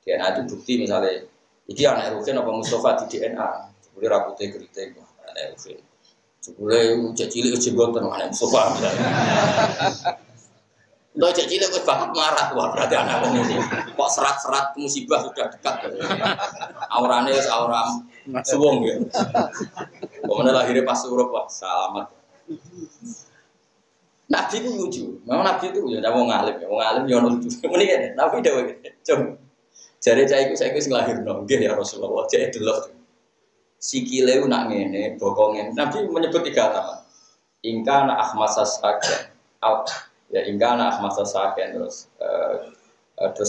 [SPEAKER 1] DNA itu bukti misalnya iki anak Rukin apa Mustafa di DNA. Boleh rambutnya keriting anak Rukin. Boleh cek cilik jenggotan anak Mustafa. Untuk cek cilik wis banget marah wah berarti anak ini. Kok serat-serat musibah sudah dekat. Aurane wis aura suwung ya. Pokoknya lahirnya pas suruh wah selamat. Nabi itu lucu. Memang Nabi itu ya wong alim ya lucu. Mending kan Nabi dawuh gitu. Coba jare cah iku saiki sing lahirno nggih ya Rasulullah cek delok. Sikile nak ngene, bokongnya. Nabi menyebut 3 nama. Ingkana ahmasas agen. Ya ingkana ahmasas agen terus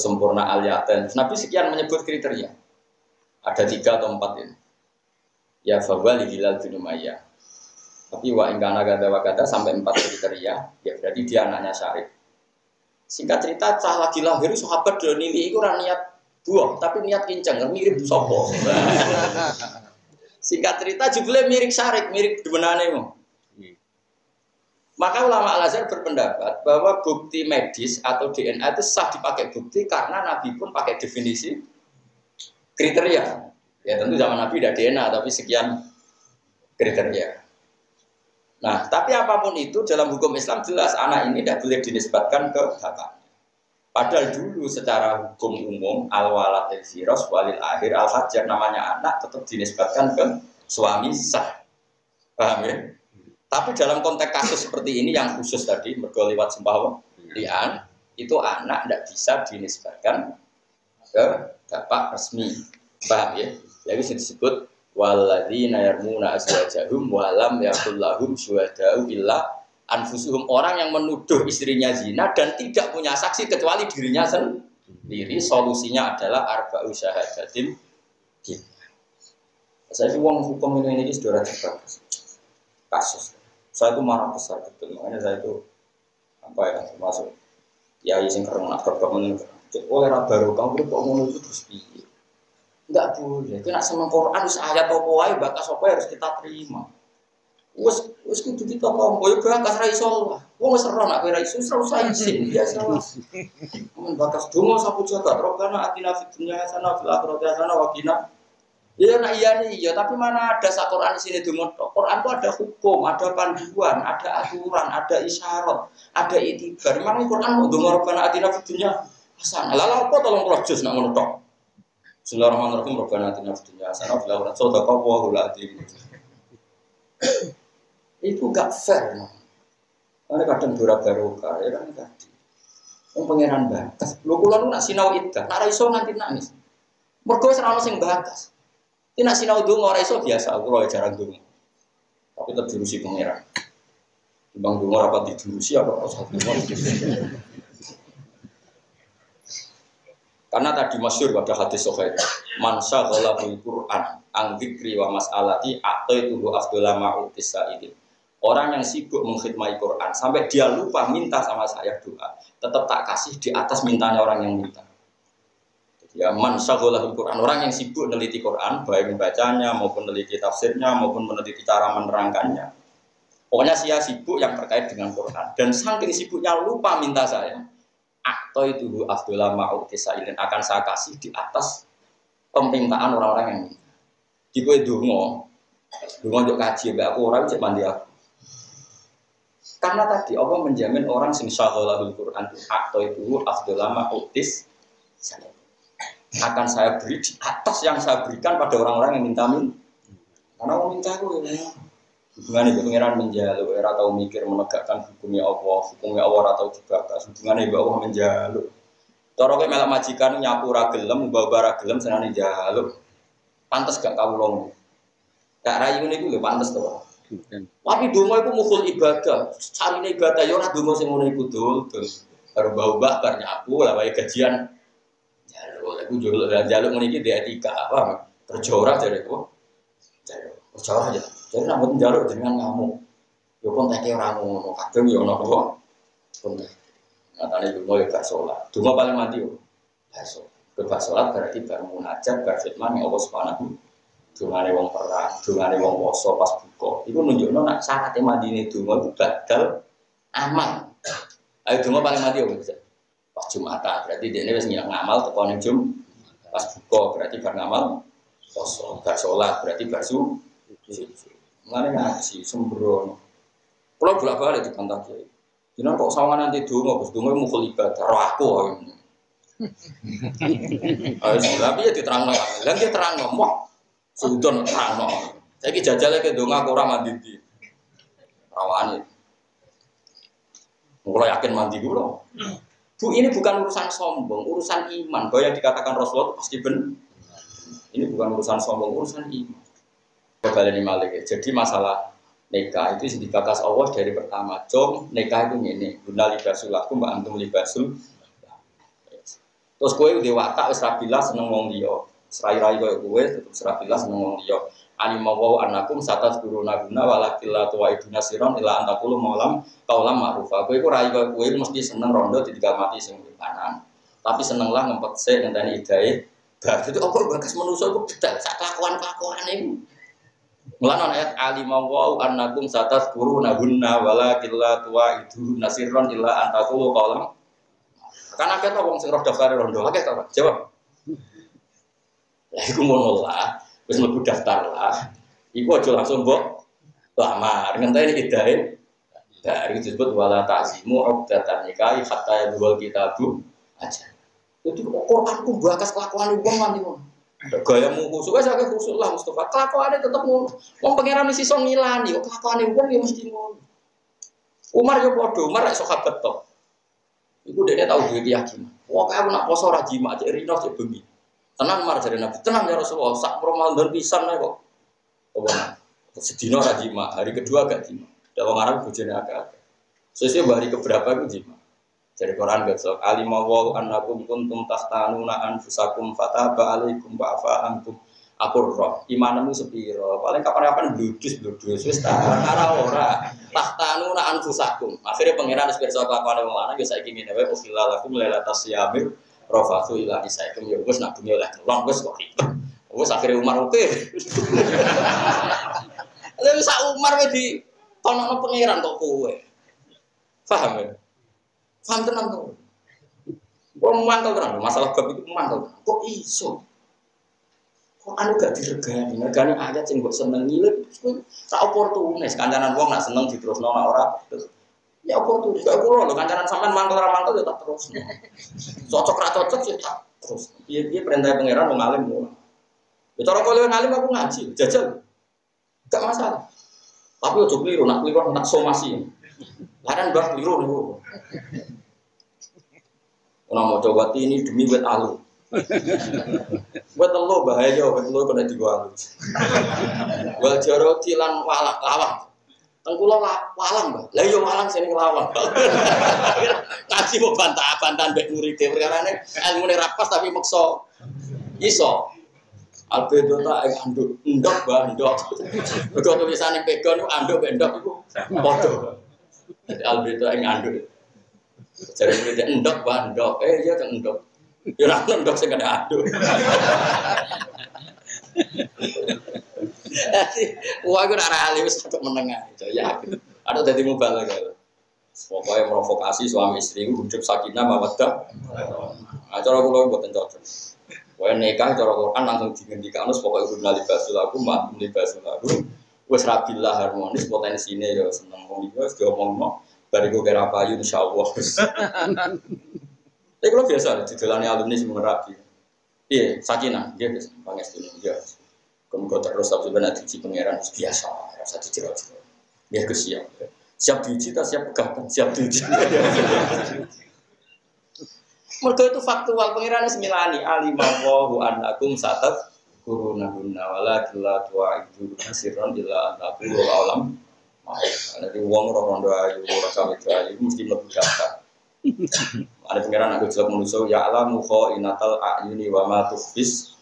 [SPEAKER 1] sempurna aliaten. Nabi sekian menyebut kriteria. Ada 3 atau 4 ini. Ya fawali Hilal bin Umayyah. Tapi wa ingkana gada sampai 4 kriteria, ya berarti dia anaknya Syarif. Singkat cerita, cah lagi lahir sahabat do nili iku ora niat buah, tapi niat kinceng, mirip sapa. Singkat cerita jebule mirip Syarif, mirip demenane mo. Maka ulama Al-Azhar berpendapat bahwa bukti medis atau DNA itu sah dipakai bukti karena Nabi pun pakai definisi kriteria. Ya tentu zaman Nabi tidak DNA tapi sekian kriteria. Nah, tapi apapun itu dalam hukum Islam jelas anak ini tidak boleh dinisbatkan ke bapak. Padahal dulu secara hukum umum al-walad al-firas walil akhir al-hajar namanya anak tetap dinisbatkan ke suami sah. Paham ya? Tapi dalam konteks kasus seperti ini yang khusus tadi mergo liwat sembahwa lian itu anak tidak bisa dinisbatkan ke bapak resmi. Paham ya? Jadi disebut walladzina yarmuna azwajahum wa lam yakul lahum syuhada'u illa anfusuhum, orang yang menuduh istrinya zina dan tidak punya saksi kecuali dirinya sendiri. Solusinya adalah arba'u syahadatin. Saya itu uang hukum ini sudah terbatas kasus. Saya itu marah besar betul, makanya saya itu apa ya termasuk ya sing kereng nak kebangun oleh baru kamu kok ngono itu terus piye? Enggak boleh. Kena sama Quran wis ayat apa wae bakas apa harus kita terima. Wis kudu kita kok koyo bakas ra iso lah. Wong wis ora nak ra iso wis ora usah izin biasa. Mun bakas donga sapu jagat robbana atina fid dunya hasanah fil akhirati hasanah wa qina. Ya nak iya nih, ya tapi mana ada sak Quran di sini donga. Quran itu ada hukum, ada panduan, ada aturan, ada isyarat, ada itibar. Memang Quran mau donga robbana atina fid dunya hasanah. Lah apa tolong proses nak ngono tok. Bismillahirrahmanirrahim. Rabbana atina fid dunya hasanah fil akhirati sadaqallahu al-azim. Itu gak fair. Karena kadang dura barokah ya kan tadi. Wong pangeran bakas. Lho kula nak sinau iddah, nak ra iso nganti nangis. Mergo wis ora ono sing bakas. Iki nak sinau donga ora iso biasa kula jarang donga. Tapi tetep diurusi pangeran. Timbang donga ora pati diurusi apa usah donga. Karena tadi masyhur pada hadis sahih, man syaghala bil Qur'an an dzikri wa mas'alati ataitu afdhala ma'utis sa'idin. Orang yang sibuk mengkhidmati Quran sampai dia lupa minta sama saya doa, tetap tak kasih di atas mintanya orang yang minta. Ya man syaghala bil Qur'an, orang yang sibuk meneliti Quran, baik membacanya maupun meneliti tafsirnya maupun meneliti cara menerangkannya. Pokoknya saya sibuk yang terkait dengan Quran dan saking sibuknya lupa minta saya. Atau itu afdhala ma'utis sa'ilin akan saya kasih di atas permintaan orang-orang yang minta. Di kowe donga njuk kaji mbak aku ora cek mandi aku. Karena tadi Allah menjamin orang sing syaghalahul Quran atau itu afdhala ma'utis sa'ilin akan saya beri di atas yang saya berikan pada orang-orang yang minta. Karena orang minta aku ya. Hubungannya dengan pengiran menjaluk, era tahu mikir menegakkan hukumnya Allah atau dibakas. Hubungannya dengan Allah menjaluk. Toroknya melak majikan nyapu ragelem, bawa ragelem senang njaluk. Pantas gak kawulong. Gak rayu niku lho pantas to. Tapi donga iku mukul ibadah. Carine ibadah ya ora donga sing ngono iku dul. Baru bau-bak bar nyapu lah wae gajian. Jaluk iku njaluk ngene iki di etika apa? Kerja ora jare kok. Jaluk. Kerja ora aja. Jadi nak buat jaluk dengan ngamuk. Yo kontaknya orang ngono, kadang yo ono apa? Kontak. Katanya dungo yo gak sholat. Dungo paling mati yo. Gak sholat. Gak sholat berarti baru munajat, berfirman yang Allah Subhanahu. Dungane wong perang, dungane wong poso pas buka. Iku nunjukno nak syaratnya mandine dungo itu badal amal. Ayo dungo paling mati yo bisa. Pas Jumatan berarti dia ini wis ngamal teko ning Jum. Pas buka berarti bar ngamal poso. Gak sholat berarti bar Mengenai ngaji, sembrono. Kalau bolak-balik di kantor kiai. Jangan kok sawangan nanti dungo, bos dungo mukul ibadah. Roh aku, tapi ya diterang no. Dan dia terang no, mau sudon terang no. Saya ki jajal ke dungo aku ramah mandi. Rawani. Kalau yakin mandi dulu. Bu ini bukan urusan sombong, urusan iman. Bahwa yang dikatakan Rasulullah pasti benar. Ini bukan urusan sombong, urusan iman. Kembali Malik. Jadi masalah nikah itu dibakas Allah dari pertama. Jom nikah itu ini. Guna libasul aku, mbak antum libasul. Terus kowe udah watak wis rabilah seneng wong liya. Serai-rai koyo kowe tetep serabilah seneng wong liya. Alimawu anakum satas guruna guna walakilla tuwa iduna siron ila antakulu maulam kaulam ma'rufa. Kowe iku rai koyo kowe mesti seneng rondo ditinggal mati sing kanan. Tapi senenglah ngempet sik ngenteni idahe. Bar itu apa bakas manusa iku bedal sak kelakuan-kelakuane iku. Mulane ayat alima wa annakum satazkuruna hunna walakin la tu'idu nasirron illa antaku qaulam. Kan akeh to wong sing roh daftar rondo, akeh to, jawab. Lah iku ngono lah, wis mlebu daftar lah. Iku aja langsung mbok lamar, ngenteni idahe. Dari disebut wala ta'zimu uqdatan nikahi hatta yadhul kitabu aja. Itu Quranku bakas kelakuan wong nganti ngono. Gayamu khusuk wis akeh khusuk lah Mustafa. Kelakuane tetep ngono. Wong pangeran wis iso ngilani, kok kelakuane wong ya mesti ngono. Umar yo padha, Umar rek sahabat tok. Iku dekne tau duwe keyakinan. Wong aku nak poso ra jima cek rino cek bengi. Tenang Umar jare Nabi, tenang ya Rasulullah, sak Ramadan pisan ae kok. Apa? Sedina ra jima, hari kedua gak jima. Dak wong Arab bojone agak-agak. Sesuk hari keberapa iku jima. Dari Quran besok alima wa annakum kuntum tahtanuna anfusakum fataba alaikum fa'afa ankum akur roh imanmu sepiro paling kapan-kapan bludus wis ora tahtanuna anfusakum akhirnya pangeran wis pirsa kelakuane wong lanang ya saiki ngene wae ukhilalakum lailatas siyamir rafatu ila isaikum ya wis nak dunya oleh kelon wis kok wis akhire Umar oke lha sak Umar wis di tonono pangeran kok kowe paham ya. Paham tenang tuh. Kok mantau tenang, masalah bab itu mantau. Kok iso? Kok anu gak diregani? Regani ayat sing mbok seneng ngilet, tak oportunis. Kancanan wong nak seneng diterusno nak ora. Ya oportunis. Kok kula lho kancanan sampean mangkel ora mangkel ya tak terusno. Cocok ra cocok ya tak terus. Piye-piye perintah pangeran wong alim ngono. Ya cara kowe ngalim aku ngaji, jajal. Gak masalah. Tapi ojo kliru, nak kliru tak somasi. Laran mbah kliru niku. Orang mau coba ini demi buat alu, buat lo bahaya, buat lo kena dibuang. Buat jorok tilan walak lawang, tengkulo walang bah, lah yo walang sini lawang. Kasih mau bantah-bantahan bek muridé perkara ne ilmu ne rapas tapi makso iso. Albedo tak anduk ndok bah ndok. Mergo tulisane pegon anduk ndok iku padha. Albedo anduk. Jadi kita endok bandok, iya kan endok. Ya nak endok sing kada aduk. Wah, gue ora ahli wis untuk menengah. Ya, ada dadi mubalagh lagi. Pokoknya provokasi suami istri itu hidup sakinah mawaddah. Acara kula mboten cocok. Kowe nikah cara Quran langsung dingendikane pokoke kudu libasul aku, mak libasul aku. Wis rabillah harmonis potensine ya seneng wong iki wis diomongno. Bariku kira payu insyaallah. Tapi kalau biasa didelani alumni sing rapi. Iya, sakinah, dia biasa pangestune dia. Kemudian terus tapi benar dici pangeran biasa, rasa diciro-ciro. Dia kesiap. Siap diuji ta siap pegang, siap diuji. Mergo itu faktual pangeran semilani alimallahu annakum satat kurunahunna wala killa tu'idu nasirron illa antaku alam. Nanti uang rondo ayu, rasa itu ayu mesti lebih daftar. Ada pengiran aku jelek manusia ya Allah muho inatal ayuni wa matufis.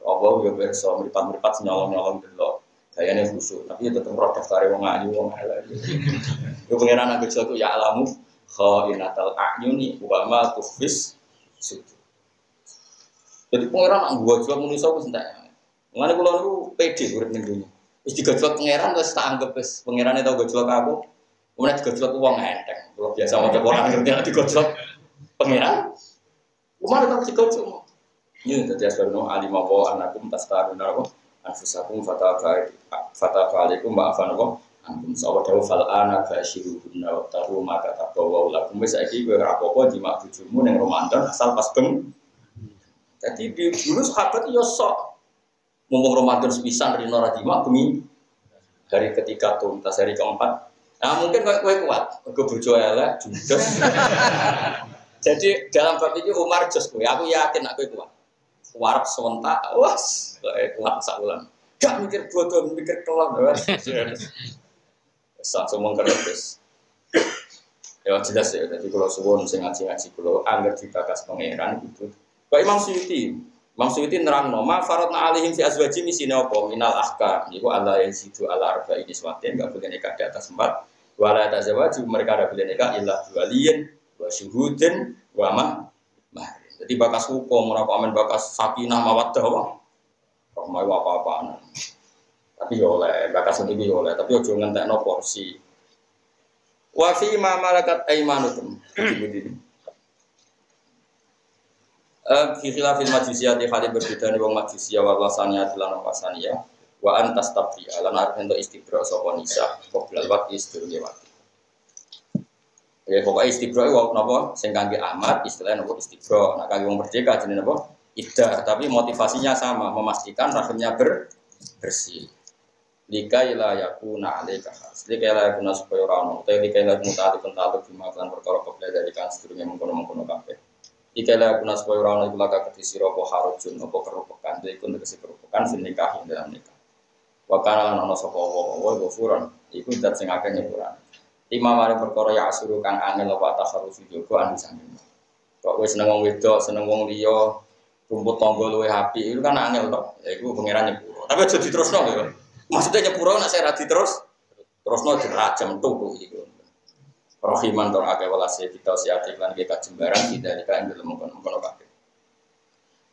[SPEAKER 1] Allah ya berso meripat senyolong dulu. Kayaknya khusus, tapi itu tetap roh daftar uang ayu uang halal. Yo pengiran aku jelek ya Allah muho inatal ayuni wa matufis. Jadi pengiran aku jelek manusia aku sentak. Mengenai kalau aku pede urip ning dunya. Wis digojlok pangeran wis tak anggap wis pangerane tau gojlok aku. Kemudian digojlok wong enteng. Kalau biasa mau orang ngerti nek digojlok pangeran. Umar tau digojlok. Ini dadi asbarno alimah wa anakum tastaruna wa anfusakum fatafa alaikum wa afan wa antum sawadau fal ana fasyiruna wa tahu maka tabawa lakum wis saiki kowe ora apa-apa jimak bojomu ning Ramadan asal pas beng. Jadi dulu sahabat yo sok ngomong Ramadan sepisan rino radima bumi hari ketiga tuntas hari keempat. Nah mungkin kowe kuat, kowe bojo elek judes. Jadi dalam bab ini Umar jos kowe, aku yakin aku kuat. Warap sewentak, was, kuat sakulan. Gak mikir bodoh, mikir kelon, was. Langsung mengkeres. Ya jelas ya, jadi kalau suwon sing ngaji kalau angger dibakas pangeran gitu. Pak Imam Suyuti nerangno ma faradna alaihim fi azwajim isine apa minal ahkam niku Allah yazidu ala arba'in iswatin enggak boleh nikah di atas 4 wala tazawaju mereka ada boleh nikah illa waliyin wa syuhudin wa mahar. Jadi bakas hukum ora kok amen bakas sakinah mawaddah wae. Kok mau apa-apaan. Tapi oleh, bakas ini oleh, tapi ojo ngentekno porsi. Wa fi ma malakat aymanukum. Fi khilafil majusiyati hal berbeda nih wong majusiyah wa wasaniyah lan wasaniyah wa antas tabi lan arep entuk istibra sapa nisa qoblal waqti sedurunge waqti. Ya pokoknya istibra itu napa sing kangge amat istilahnya napa istibra. Nah kangge wong merdeka jenenge napa iddah, tapi motivasinya sama, memastikan rahimnya bersih. Likai la yakuna alaika khas. Likai la yakuna supaya ora ono, utawa likai la mutati pentatu bimaklan perkara kebla dari kan sedurunge mengkono-mengkono kabeh. Likai la yakuna supaya ora ono iku laka kedhi sira apa harujun apa kerupekan, iku tegese kerupekan sing nikah dalam nikah. Wa kana lan ono sapa wa ghafuran, iku zat sing akeh nyepurane. Lima mari perkara ya asuru kang angel apa takharusu jogo anu sanging. Kok wis seneng wong wedok, seneng wong liya, rumput tangga luwih apik, itu kan angel to. Ya iku pangeran nyepuro. Tapi aja diterusno lho. Maksudnya nyepuro nek saya ra terusno dirajam tuku iki. Rohiman tur akeh welase kita siati lan kita jembaran tidak ika ing dalem kono kabeh.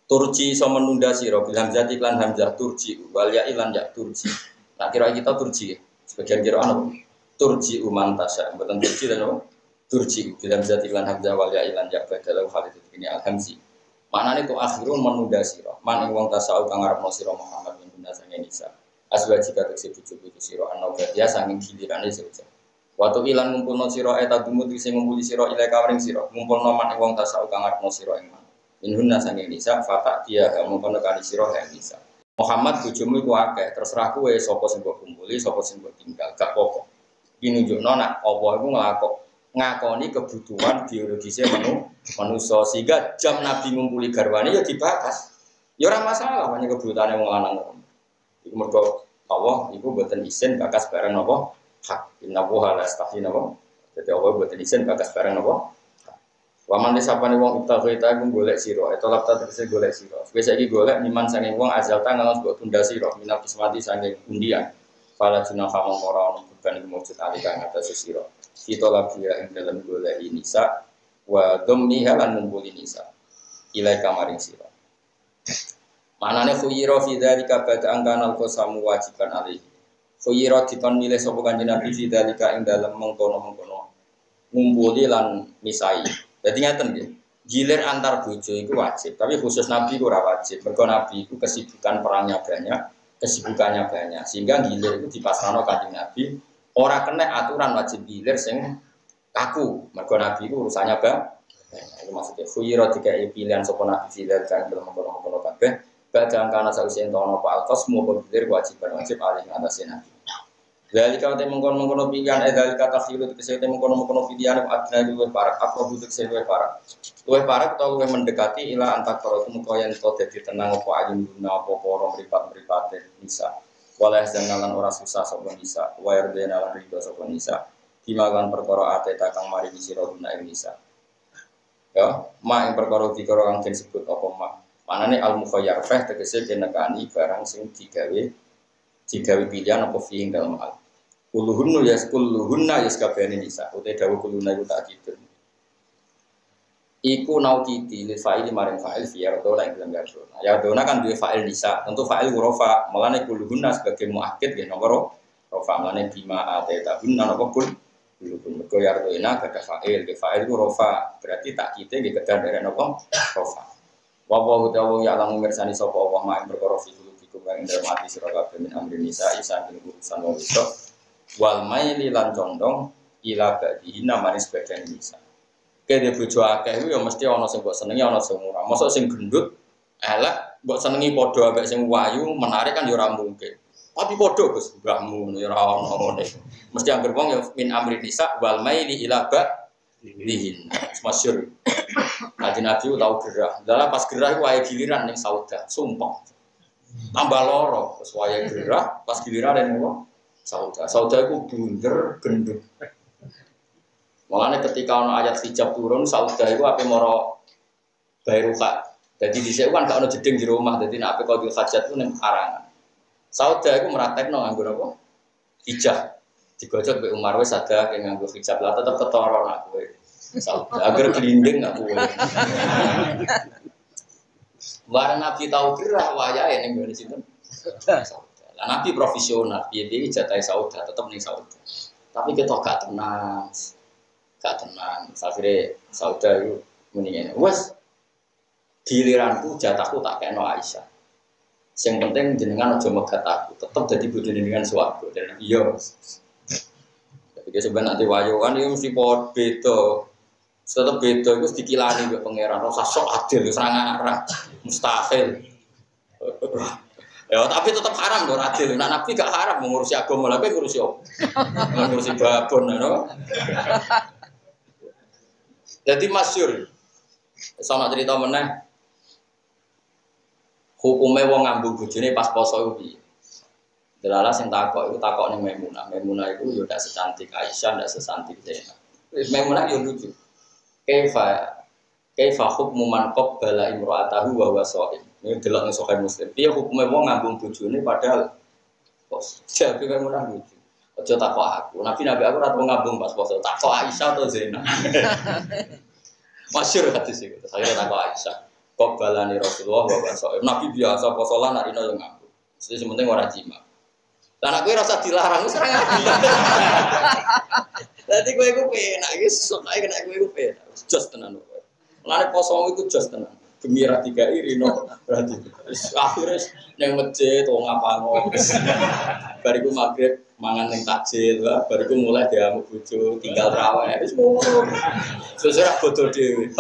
[SPEAKER 1] Turji iso menunda sira bil hamzah iklan hamzah turji wal ya ilan ya turji. Nah kira kita turji. Sebagian kira ana turji umantasa, mboten turji lan apa? Turji bil hamzah iklan hamzah wal ya ilan ya badalau khalid ini al-hamzi. Maknane tu akhirun menunda sira. Man wong tasawuf kang arepno sira Muhammad bin sange nisa. Aswaji katekse bojo-bojo sira ana badia sanging gilirane sira. Waktu ilan ngumpulno sira eta dumut sing ngumpuli sira ile kawring sira. Ngumpulno man wong tasawuf kang arepno sira ing man. Inhunna sanging nisa fatak dia mengkono kali sira ha nisa. Muhammad bojomu iku akeh, terserah kowe sapa sing mbok kumpuli, sapa sing mbok tinggal, gak apa-apa. Iki nunjukno nek apa iku ngakoni kebutuhan biologisnya manusia sehingga jam Nabi ngumpuli garwane ya dibakas. Ya ora masalah hanya kebutuhane wong lanang. Iku mergo Allah iku mboten isin bakas bareng napa hak. Innahu la yastahi napa. Dadi Allah mboten isin bakas bareng napa. Wa man disapane wong ibtaghaita iku golek sira, etolak ta tegese golek sira. Wis saiki golek niman saking wong azal tangan mbok tunda sira, minal kismati saking undian. Fala junah mong ora ono beban iku mujud alika ngatas sira. Kita lagi ing dalam golek nisa wa dhammiha lan ngumpuli nisa. Ilai kamaring sira. Manane khuyira fi dzalika ba'da angkanal qasamu wajiban alaihi. Khuyira dikon milih sapa Kanjeng Nabi fi dzalika ing dalem mengkono-mengkono ngumpuli lan misai. Dadi ngaten nggih. Gilir antar bojo iku wajib, tapi khusus Nabi ora wajib. Mergo Nabi iku kesibukan perangnya banyak, kesibukannya banyak. Sehingga gilir itu dipasrahno Kanjeng Nabi ora kena aturan wajib gilir sing kaku. Mergo Nabi iku urusannya banyak. Itu maksudnya khuyira dikai pilihan sapa Nabi fi dzalika ing dalem mengkono-mengkono kabeh. Bacaan karena sausi entono pak alkos mau berpikir wajib alih atasnya nabi. Dari kau temu mengkono pilihan, dari kata khilut kesehatan mengkono pilihan adna luwe parak, apa butuh luwe parak atau luwe mendekati ilah antak korot mukoyan itu jadi tenang apa ayun guna apa porong meripat nisa. Walau janganan orang susah sopan nisa, wair denalan rido sopan nisa, dimakan perkara ateta kang mari misiro guna nisa. Ya, mak yang perkara dikoro kang disebut apa mak. Manane al-mukhayyar fah tegese kenekani barang sing digawe pilihan apa fiing dalam hal. Kulluhunna yaskabene nisa. Ute dawuh kuluna iku tak kidul. Iku naukiti li fa'il maring fa'il fi yardona ing dalam yardona. Yardona kan duwe fa'il nisa. Tentu fa'il rafa. Mulane kulluhunna sebagai muakkid nggih nomor rafa. Mulane bima ateta hunna napa kul. Mergo yardona gada fa'il. Fa'il ku rafa. Berarti tak kite nggih kedan dari napa rafa. Wawahu ta'ala ya'lamu mirsani sapa Allah ma'in perkara fi qulubikum kang ing mati sira kabeh min amri nisa isa ing urusan wong wedok wal maili lan condong ila ba'dihi namane sebagian nisa. Kene bojo akeh iku ya mesti ana sing mbok senengi ana sing ora. Mosok sing gendut elek mbok senengi padha ambek sing wayu menarik kan ya ora mungkin. Tapi padha Gus mbahmu ya ora ono ngene. Mesti anggere wong ya min amri nisa wal maili ila ba'dihi. Masyhur. Nabi tahu gerah. Dalam pas gerah itu waya giliran ning sauda, sumpah. Tambah loro, pas waya gerah, pas giliran ning sauda. Sauda itu bunder gendut. Makanya ketika ono ayat hijab turun, sauda itu ape moro bayruka. Jadi dhisik kan gak ono jeding di rumah, dadi nek ape qadil hajat itu ning karangan. Sauda itu meratekno nganggo apa? Hijab. Digojok mbek Umar wis ada kang nganggo hijab lah tetep ketara nak kowe. Agar gelinding nggak boleh. Barang Nabi tahu gerah wayahe ning ngene sinten. Nabi profesional, dia jatah sauda tetap nih sauda. Tapi kita gak tenang. Akhirnya sauda itu mendingan. Wes giliranku jatahku tak kena Aisyah. Yang penting jenengan aja megat aku, tetap jadi bojo dengan suwarga. Dan iya. Jadi sebenarnya nanti wayo kan itu mesti beda. Tetap beda itu dikilani mbek pangeran, rasa sok adil, serang arah, mustahil. Ya tapi tetap haram dong adil. Nah Nabi gak haram mengurusi agama, tapi ngurusi apa? Ngurusi babon, no? Jadi masyhur. Sama cerita meneh. Hukumnya wong ngambung bojone pas poso iku piye? Delala sing takok iku takok ning Maimunah. Maimunah iku yo ndak secantik Aisyah, ndak secantik Zainab. Maimunah yo lucu. Kaifa hukmu man qabbala imra'atahu wa huwa sha'im. Ini delok ning Sahih Muslim. Piye hukume wong ngambung bojone padahal pos. Jadi Maimunah lucu. Aja takok aku. Nabi aku ora tau ngambung pas poso. Takok Aisyah atau Zainab. Masyhur hadis itu. Saya takok Aisyah. Qabbalani Rasulullah wa sha'im. Nabi biasa poso lan arina yo ngambung. Jadi sementing ora jima. Lah nek kowe rasa dilarang wis ora ngaji. Dadi kowe iku penak iki sok ae kena kowe iku penak. Jos tenan kowe. Lare poso iku jos tenan. Gembira tiga irino berarti. Wis akhire ning masjid wong ngapango. Bariku magrib mangan ning takjil, bariku mulai diamuk bojo, tinggal traweh. Wis ngono. Sesuk bodho dhewe.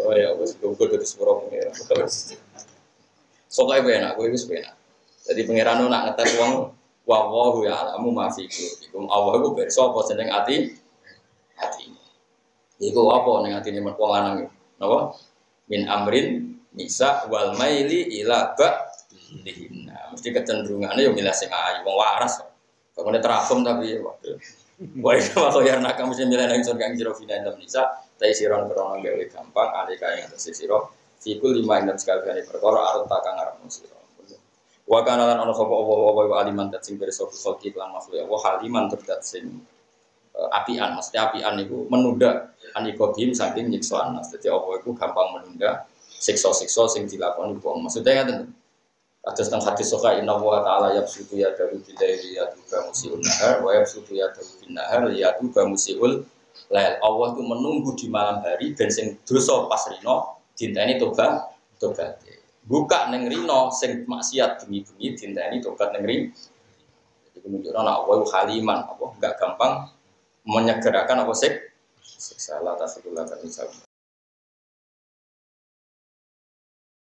[SPEAKER 1] Oh ya wis kudu disepuro pengen. Sok ae penak kowe wis penak. Jadi pangeran nak ngetes wong wallahu ya'lamu ma fi qulubikum. Allah iku pirsa apa jeneng ati. Iku apa ning atine wong lanang iku? Napa? Min amrin nisa wal maili ila ba'dihinna. Mesti kecenderungane yo milih sing ayu, wong waras. Kok ngene terafum tapi waduh. Wae kalau ya nak kamu sing milih nang surga kang jero fina dalam nisa, ta siron krono gawe gampang alika ing atas sira. Fikul 5 ing sekalian perkara arep tak kang arep sira. Wa kana lan ana sapa apa aliman dat sing pirsa soki lan makhluk wa haliman terdat sing apian, mesti apian niku menunda anikobim saking nyiksa anas. Dadi apa iku gampang menunda siksa-siksa sing dilakoni wong. Maksudnya ngaten. Atas teng hadis sahih inna wa ta'ala yabsutu yadahu bil laili yatuba musiul nahar wa yabsutu yadahu bin nahar yatuba musiul lail. Allah itu menunggu di malam hari ben sing dosa pas rino dinteni tobat. Buka neng rino sing maksiat bengi-bengi dinteni tobat neng rino. Jadi menunjukkan Allah haliman, apa enggak gampang menyegerakan apa siksa la tasdullah kan